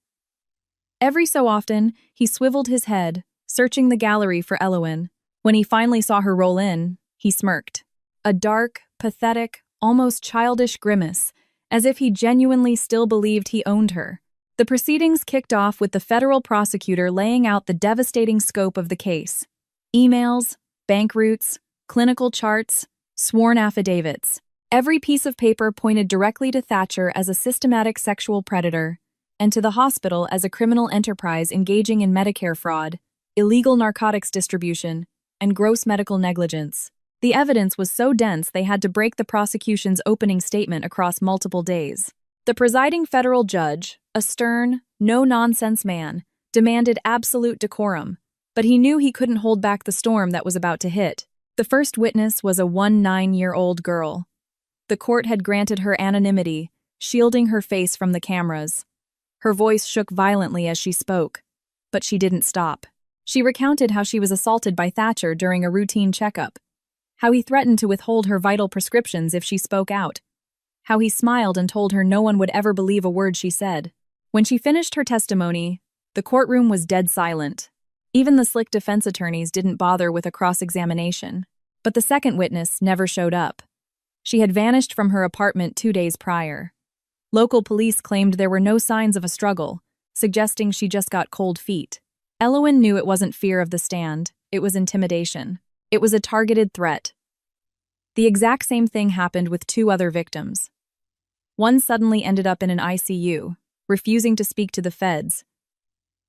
Every so often, he swiveled his head, searching the gallery for Elowen. When he finally saw her roll in, he smirked. A dark, pathetic, almost childish grimace, as if he genuinely still believed he owned her. The proceedings kicked off with the federal prosecutor laying out the devastating scope of the case. Emails, bank routes, clinical charts, sworn affidavits. Every piece of paper pointed directly to Thatcher as a systematic sexual predator, and to the hospital as a criminal enterprise engaging in Medicare fraud, illegal narcotics distribution, and gross medical negligence. The evidence was so dense they had to break the prosecution's opening statement across multiple days. The presiding federal judge, a stern, no-nonsense man, demanded absolute decorum, but he knew he couldn't hold back the storm that was about to hit. The first witness was a 19-year-old girl. The court had granted her anonymity, shielding her face from the cameras. Her voice shook violently as she spoke, but she didn't stop. She recounted how she was assaulted by Thatcher during a routine checkup, how he threatened to withhold her vital prescriptions if she spoke out, how he smiled and told her no one would ever believe a word she said. When she finished her testimony, the courtroom was dead silent. Even the slick defense attorneys didn't bother with a cross-examination. But the second witness never showed up. She had vanished from her apartment 2 days prior. Local police claimed there were no signs of a struggle, suggesting she just got cold feet. Elowen knew it wasn't fear of the stand, it was intimidation. It was a targeted threat. The exact same thing happened with 2 other victims. One suddenly ended up in an ICU, refusing to speak to the feds,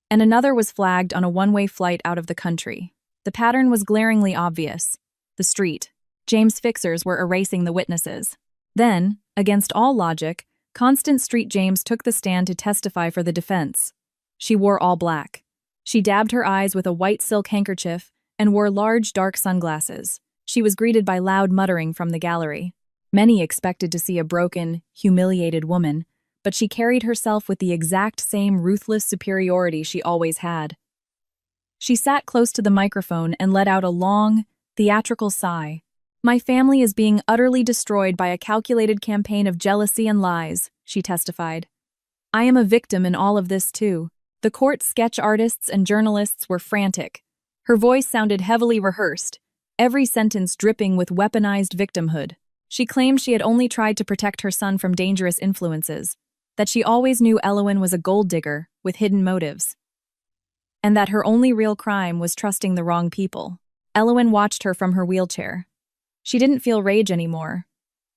and another was flagged on a one-way flight out of the country. The pattern was glaringly obvious. The street. James' fixers were erasing the witnesses. Then, against all logic, Constance Street James took the stand to testify for the defense. She wore all black. She dabbed her eyes with a white silk handkerchief and wore large dark sunglasses. She was greeted by loud muttering from the gallery. Many expected to see a broken, humiliated woman, but she carried herself with the exact same ruthless superiority she always had. She sat close to the microphone and let out a long, theatrical sigh. "My family is being utterly destroyed by a calculated campaign of jealousy and lies," she testified. "I am a victim in all of this too." The court's sketch artists and journalists were frantic. Her voice sounded heavily rehearsed, every sentence dripping with weaponized victimhood. She claimed she had only tried to protect her son from dangerous influences, that she always knew Elowen was a gold digger with hidden motives, and that her only real crime was trusting the wrong people. Elowen watched her from her wheelchair. She didn't feel rage anymore.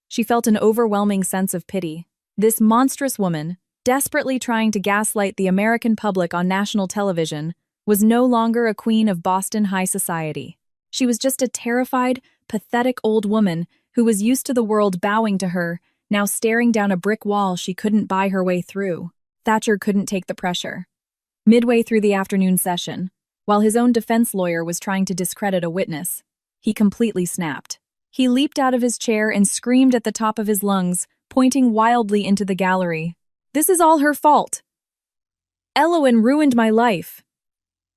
She felt an overwhelming sense of pity. This monstrous woman, desperately trying to gaslight the American public on national television, was no longer a queen of Boston high society. She was just a terrified, pathetic old woman who was used to the world bowing to her, now staring down a brick wall she couldn't buy her way through. Thatcher couldn't take the pressure. Midway through the afternoon session, while his own defense lawyer was trying to discredit a witness, he completely snapped. He leaped out of his chair and screamed at the top of his lungs, pointing wildly into the gallery. "This is all her fault. Elowen ruined my life.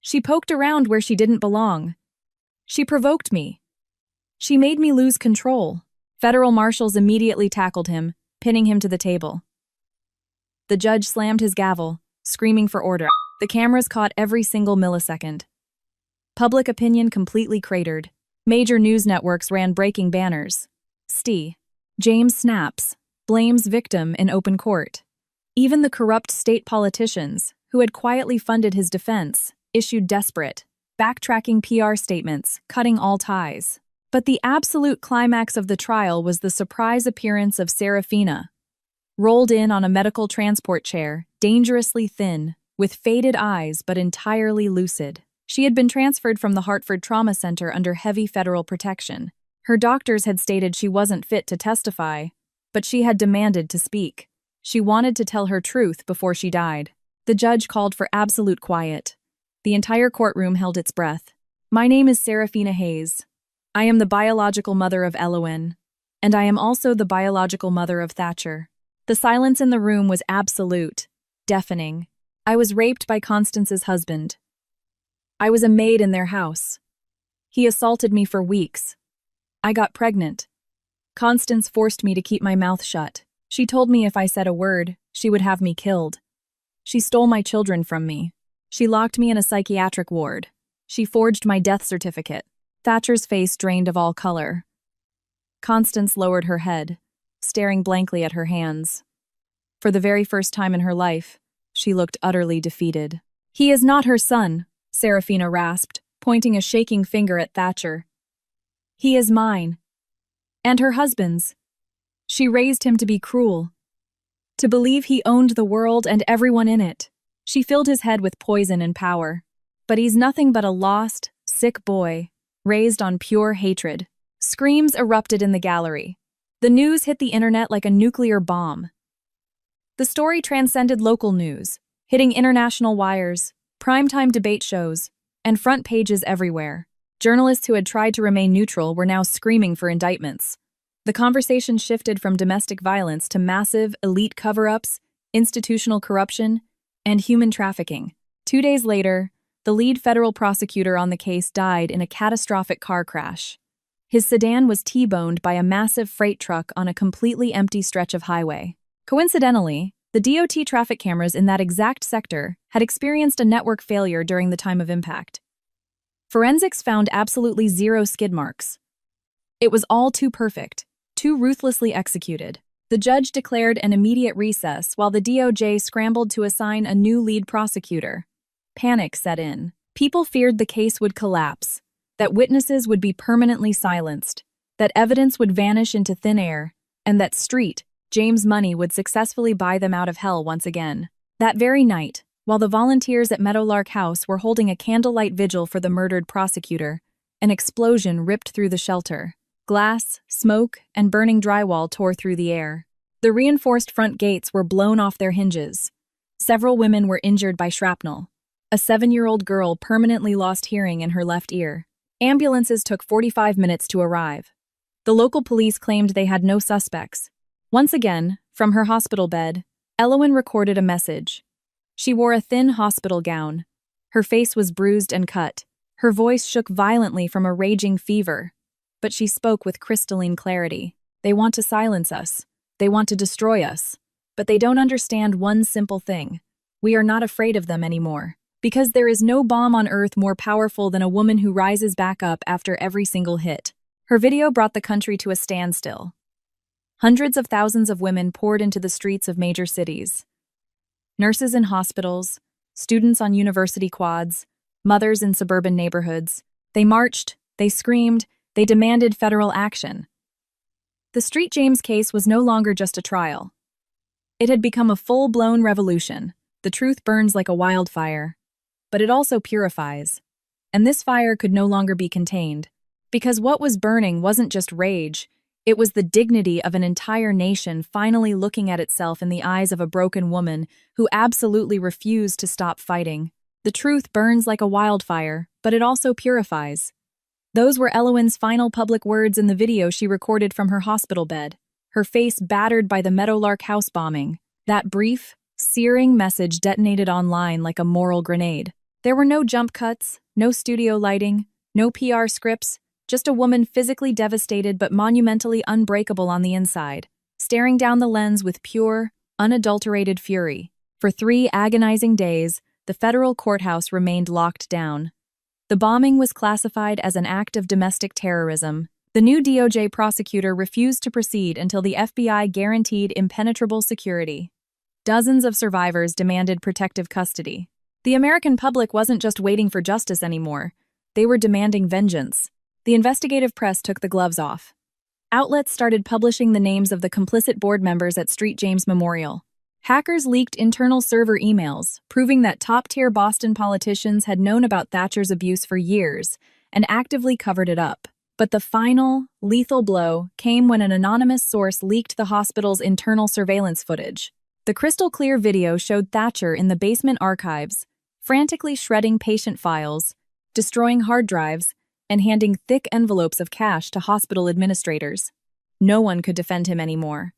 She poked around where she didn't belong. She provoked me. She made me lose control." Federal marshals immediately tackled him, pinning him to the table. The judge slammed his gavel, screaming for order. The cameras caught every single millisecond. Public opinion completely cratered. Major news networks ran breaking banners. James snaps, blames victim in open court. Even the corrupt state politicians, who had quietly funded his defense, issued desperate, backtracking PR statements, cutting all ties. But the absolute climax of the trial was the surprise appearance of Serafina, rolled in on a medical transport chair, dangerously thin, with faded eyes but entirely lucid. She had been transferred from the Hartford Trauma Center under heavy federal protection. Her doctors had stated she wasn't fit to testify, but she had demanded to speak. She wanted to tell her truth before she died. The judge called for absolute quiet. The entire courtroom held its breath. My name is Serafina Hayes. I am the biological mother of Elowen, and I am also the biological mother of Thatcher. The silence in the room was absolute, deafening. I was raped by Constance's husband. I was a maid in their house. He assaulted me for weeks. I got pregnant. Constance forced me to keep my mouth shut. She told me if I said a word, she would have me killed. She stole my children from me. She locked me in a psychiatric ward. She forged my death certificate. Thatcher's face drained of all color. Constance lowered her head, staring blankly at her hands. For the very first time in her life, she looked utterly defeated. He is not her son, Serafina rasped, pointing a shaking finger at Thatcher. He is mine. And her husband's. She raised him to be cruel, to believe he owned the world and everyone in it. She filled his head with poison and power. But he's nothing but a lost, sick boy, raised on pure hatred. Screams erupted in the gallery. The news hit the internet like a nuclear bomb. The story transcended local news, hitting international wires, primetime debate shows, and front pages everywhere. Journalists who had tried to remain neutral were now screaming for indictments. The conversation shifted from domestic violence to massive, elite cover-ups, institutional corruption, and human trafficking. 2 days later, the lead federal prosecutor on the case died in a catastrophic car crash. His sedan was T-boned by a massive freight truck on a completely empty stretch of highway. Coincidentally, the DOT traffic cameras in that exact sector had experienced a network failure during the time of impact. Forensics found absolutely zero skid marks. It was all too perfect, too ruthlessly executed. The judge declared an immediate recess while the DOJ scrambled to assign a new lead prosecutor. Panic set in. People feared the case would collapse, that witnesses would be permanently silenced, that evidence would vanish into thin air, and that Street, James Money, would successfully buy them out of hell once again. That very night, while the volunteers at Meadowlark House were holding a candlelight vigil for the murdered prosecutor, an explosion ripped through the shelter. Glass, smoke, and burning drywall tore through the air. The reinforced front gates were blown off their hinges. Several women were injured by shrapnel. A 7-year-old girl permanently lost hearing in her left ear. Ambulances took 45 minutes to arrive. The local police claimed they had no suspects. Once again, from her hospital bed, Elowen recorded a message. She wore a thin hospital gown. Her face was bruised and cut. Her voice shook violently from a raging fever. But she spoke with crystalline clarity. They want to silence us. They want to destroy us. But they don't understand one simple thing. We are not afraid of them anymore. Because there is no bomb on earth more powerful than a woman who rises back up after every single hit. Her video brought the country to a standstill. Hundreds of thousands of women poured into the streets of major cities. Nurses in hospitals, students on university quads, mothers in suburban neighborhoods. They marched, they screamed, they demanded federal action. The Street James case was no longer just a trial. It had become a full-blown revolution. The truth burns like a wildfire. But it also purifies. And this fire could no longer be contained. Because what was burning wasn't just rage, it was the dignity of an entire nation finally looking at itself in the eyes of a broken woman who absolutely refused to stop fighting. The truth burns like a wildfire, but it also purifies. Those were Elowen's final public words in the video she recorded from her hospital bed, her face battered by the Meadowlark House bombing. That brief, searing message detonated online like a moral grenade. There were no jump cuts, no studio lighting, no PR scripts, just a woman physically devastated but monumentally unbreakable on the inside, staring down the lens with pure, unadulterated fury. For 3 agonizing days, the federal courthouse remained locked down. The bombing was classified as an act of domestic terrorism. The new DOJ prosecutor refused to proceed until the FBI guaranteed impenetrable security. Dozens of survivors demanded protective custody. The American public wasn't just waiting for justice anymore. They were demanding vengeance. The investigative press took the gloves off. Outlets started publishing the names of the complicit board members at Street James Memorial. Hackers leaked internal server emails, proving that top-tier Boston politicians had known about Thatcher's abuse for years and actively covered it up. But the final, lethal blow came when an anonymous source leaked the hospital's internal surveillance footage. The crystal-clear video showed Thatcher in the basement archives, frantically shredding patient files, destroying hard drives, and handing thick envelopes of cash to hospital administrators. No one could defend him anymore.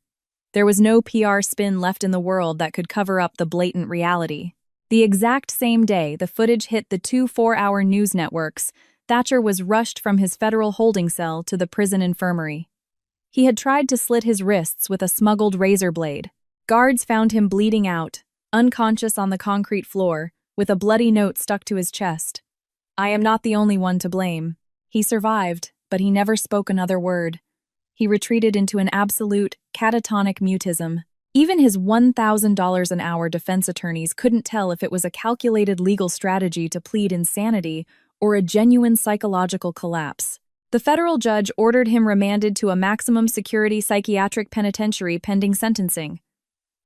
There was no PR spin left in the world that could cover up the blatant reality. The exact same day the footage hit the two 4-hour news networks, Thatcher was rushed from his federal holding cell to the prison infirmary. He had tried to slit his wrists with a smuggled razor blade. Guards found him bleeding out, unconscious on the concrete floor, with a bloody note stuck to his chest. "I am not the only one to blame." He survived, but he never spoke another word. He retreated into an absolute, catatonic mutism. Even his $1,000 an hour defense attorneys couldn't tell if it was a calculated legal strategy to plead insanity or a genuine psychological collapse. The federal judge ordered him remanded to a maximum security psychiatric penitentiary pending sentencing.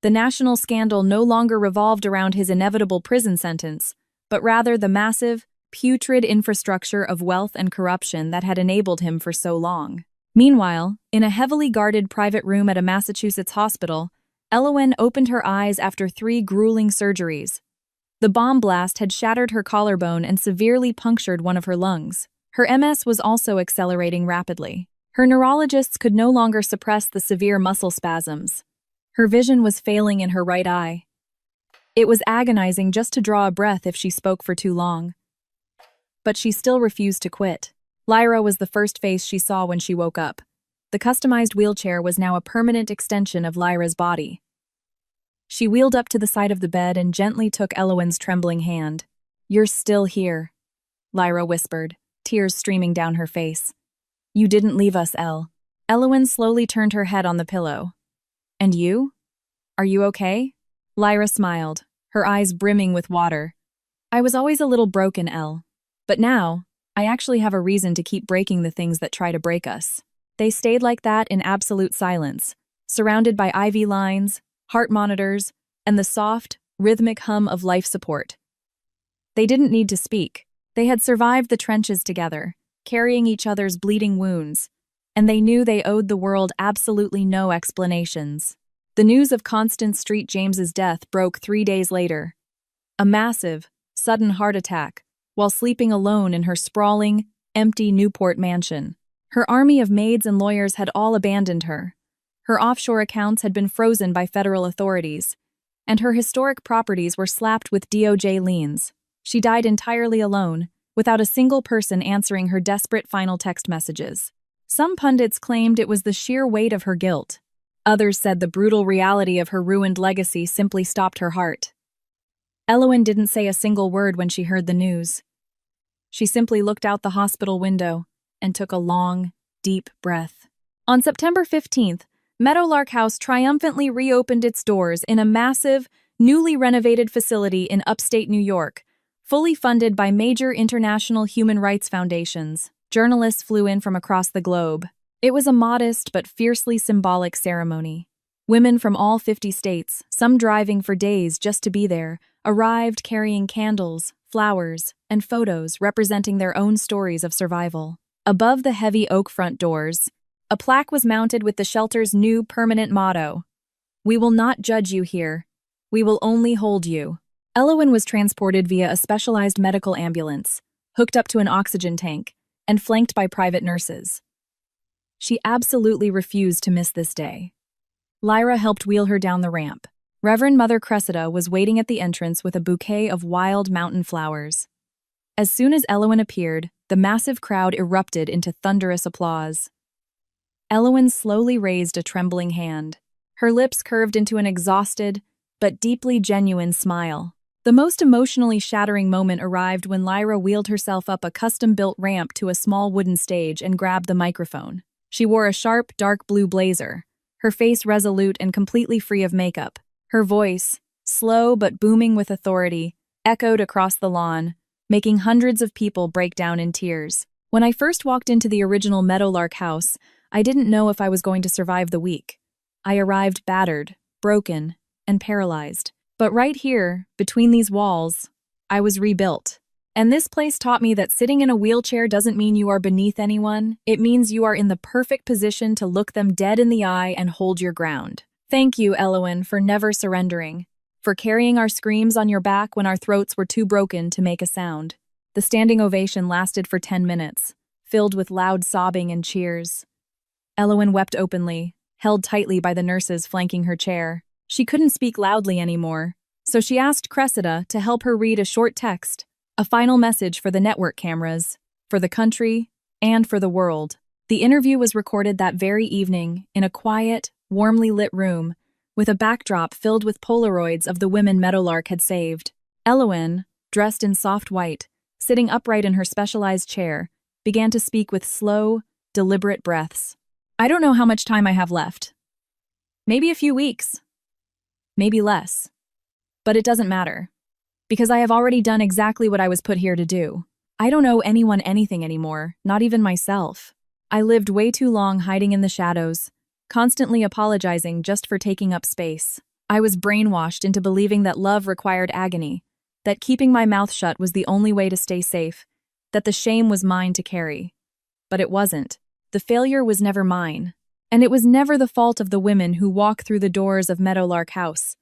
The national scandal no longer revolved around his inevitable prison sentence, but rather the massive, putrid infrastructure of wealth and corruption that had enabled him for so long. Meanwhile, in a heavily guarded private room at a Massachusetts hospital, Elowen opened her eyes after 3 grueling surgeries. The bomb blast had shattered her collarbone and severely punctured one of her lungs. Her MS was also accelerating rapidly. Her neurologists could no longer suppress the severe muscle spasms. Her vision was failing in her right eye. It was agonizing just to draw a breath if she spoke for too long. But she still refused to quit. Lyra was the first face she saw when she woke up. The customized wheelchair was now a permanent extension of Lyra's body. She wheeled up to the side of the bed and gently took Elowen's trembling hand. "You're still here," Lyra whispered, tears streaming down her face. "You didn't leave us, Elle." Elowen slowly turned her head on the pillow. "And you? Are you okay?" Lyra smiled, her eyes brimming with water. "I was always a little broken, Elle. But now, I actually have a reason to keep breaking the things that try to break us." They stayed like that in absolute silence, surrounded by IV lines, heart monitors, and the soft, rhythmic hum of life support. They didn't need to speak. They had survived the trenches together, carrying each other's bleeding wounds, and they knew they owed the world absolutely no explanations. The news of Constance St. James's death broke 3 days later. A massive, sudden heart attack, while sleeping alone in her sprawling, empty Newport mansion. Her army of maids and lawyers had all abandoned her. Her offshore accounts had been frozen by federal authorities, and her historic properties were slapped with DOJ liens. She died entirely alone, without a single person answering her desperate final text messages. Some pundits claimed it was the sheer weight of her guilt. Others said the brutal reality of her ruined legacy simply stopped her heart. Elowen didn't say a single word when she heard the news. She simply looked out the hospital window and took a long, deep breath. On September 15th, Meadowlark House triumphantly reopened its doors in a massive, newly renovated facility in upstate New York, fully funded by major international human rights foundations. Journalists flew in from across the globe. It was a modest but fiercely symbolic ceremony. Women from all 50 states, some driving for days just to be there, arrived carrying candles, flowers, and photos representing their own stories of survival. Above the heavy oak front doors, a plaque was mounted with the shelter's new permanent motto, "We will not judge you here. We will only hold you." Elowen was transported via a specialized medical ambulance, hooked up to an oxygen tank, and flanked by private nurses. She absolutely refused to miss this day. Lyra helped wheel her down the ramp. Reverend Mother Cressida was waiting at the entrance with a bouquet of wild mountain flowers. As soon as Elowen appeared, the massive crowd erupted into thunderous applause. Elowen slowly raised a trembling hand. Her lips curved into an exhausted, but deeply genuine smile. The most emotionally shattering moment arrived when Lyra wheeled herself up a custom-built ramp to a small wooden stage and grabbed the microphone. She wore a sharp, dark blue blazer, her face resolute and completely free of makeup. Her voice, slow but booming with authority, echoed across the lawn, making hundreds of people break down in tears. When I first walked into the original Meadowlark House, I didn't know if I was going to survive the week. I arrived battered, broken, and paralyzed. But right here, between these walls, I was rebuilt. And this place taught me that sitting in a wheelchair doesn't mean you are beneath anyone. It means you are in the perfect position to look them dead in the eye and hold your ground. Thank you, Elowen, for never surrendering, for carrying our screams on your back when our throats were too broken to make a sound. The standing ovation lasted for 10 minutes, filled with loud sobbing and cheers. Elowen wept openly, held tightly by the nurses flanking her chair. She couldn't speak loudly anymore, so she asked Cressida to help her read a short text, a final message for the network cameras, for the country, and for the world. The interview was recorded that very evening in a quiet, warmly lit room, with a backdrop filled with Polaroids of the women Meadowlark had saved. Elowen, dressed in soft white, sitting upright in her specialized chair, began to speak with slow, deliberate breaths. I don't know how much time I have left. Maybe a few weeks. Maybe less. But it doesn't matter. Because I have already done exactly what I was put here to do. I don't owe anyone anything anymore, not even myself. I lived way too long hiding in the shadows, constantly apologizing just for taking up space. I was brainwashed into believing that love required agony, that keeping my mouth shut was the only way to stay safe, that the shame was mine to carry. But it wasn't. The failure was never mine. And it was never the fault of the women who walk through the doors of Meadowlark House.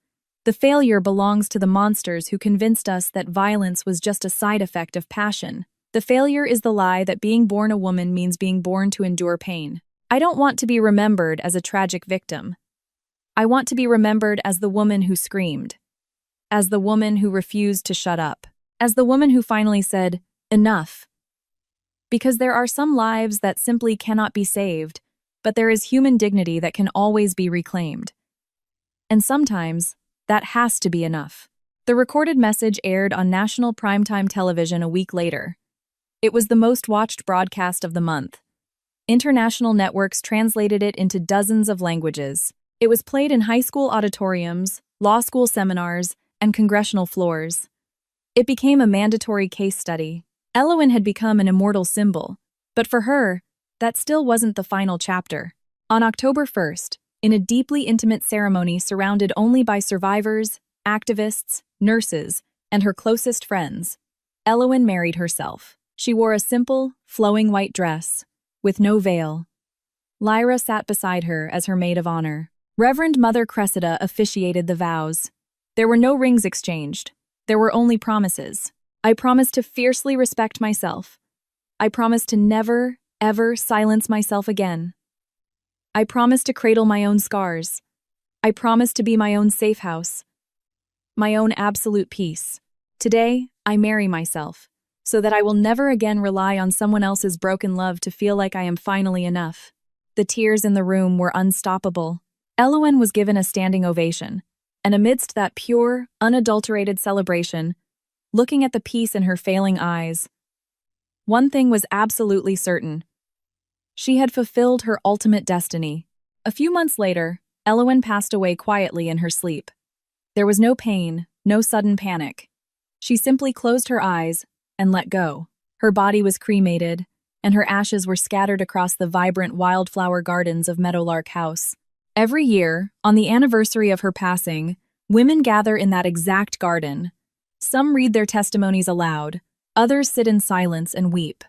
The failure belongs to the monsters who convinced us that violence was just a side effect of passion. The failure is the lie that being born a woman means being born to endure pain. I don't want to be remembered as a tragic victim. I want to be remembered as the woman who screamed, as the woman who refused to shut up, as the woman who finally said, "Enough." Because there are some lives that simply cannot be saved, but there is human dignity that can always be reclaimed. And sometimes, that has to be enough. The recorded message aired on national primetime television a week later. It was the most watched broadcast of the month. International networks translated it into dozens of languages. It was played in high school auditoriums, law school seminars, and congressional floors. It became a mandatory case study. Elowen had become an immortal symbol, but for her, that still wasn't the final chapter. On October 1st, in a deeply intimate ceremony surrounded only by survivors, activists, nurses, and her closest friends, Elowen married herself. She wore a simple, flowing white dress, with no veil. Lyra sat beside her as her maid of honor. Reverend Mother Cressida officiated the vows. There were no rings exchanged. There were only promises. I promised to fiercely respect myself. I promised to never, ever silence myself again. I promised to cradle my own scars. I promised to be my own safe house, my own absolute peace. Today, I marry myself, so that I will never again rely on someone else's broken love to feel like I am finally enough. The tears in the room were unstoppable. Elowen was given a standing ovation, and amidst that pure, unadulterated celebration, looking at the peace in her failing eyes, one thing was absolutely certain. She had fulfilled her ultimate destiny. A few months later, Elowen passed away quietly in her sleep. There was no pain, no sudden panic. She simply closed her eyes and let go. Her body was cremated, and her ashes were scattered across the vibrant wildflower gardens of Meadowlark House. Every year, on the anniversary of her passing, women gather in that exact garden. Some read their testimonies aloud, others sit in silence and weep.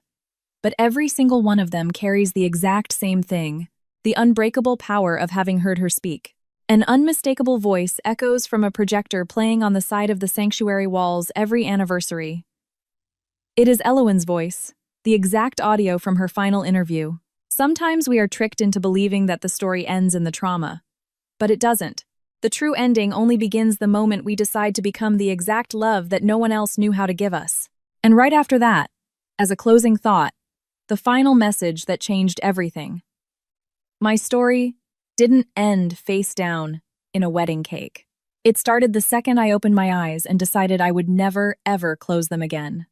But every single one of them carries the exact same thing, the unbreakable power of having heard her speak. An unmistakable voice echoes from a projector playing on the side of the sanctuary walls every anniversary. It is Elowen's voice, the exact audio from her final interview. Sometimes we are tricked into believing that the story ends in the trauma. But it doesn't. The true ending only begins the moment we decide to become the exact love that no one else knew how to give us. And right after that, as a closing thought, the final message that changed everything. My story didn't end face down in a wedding cake. It started the second I opened my eyes and decided I would never, ever close them again.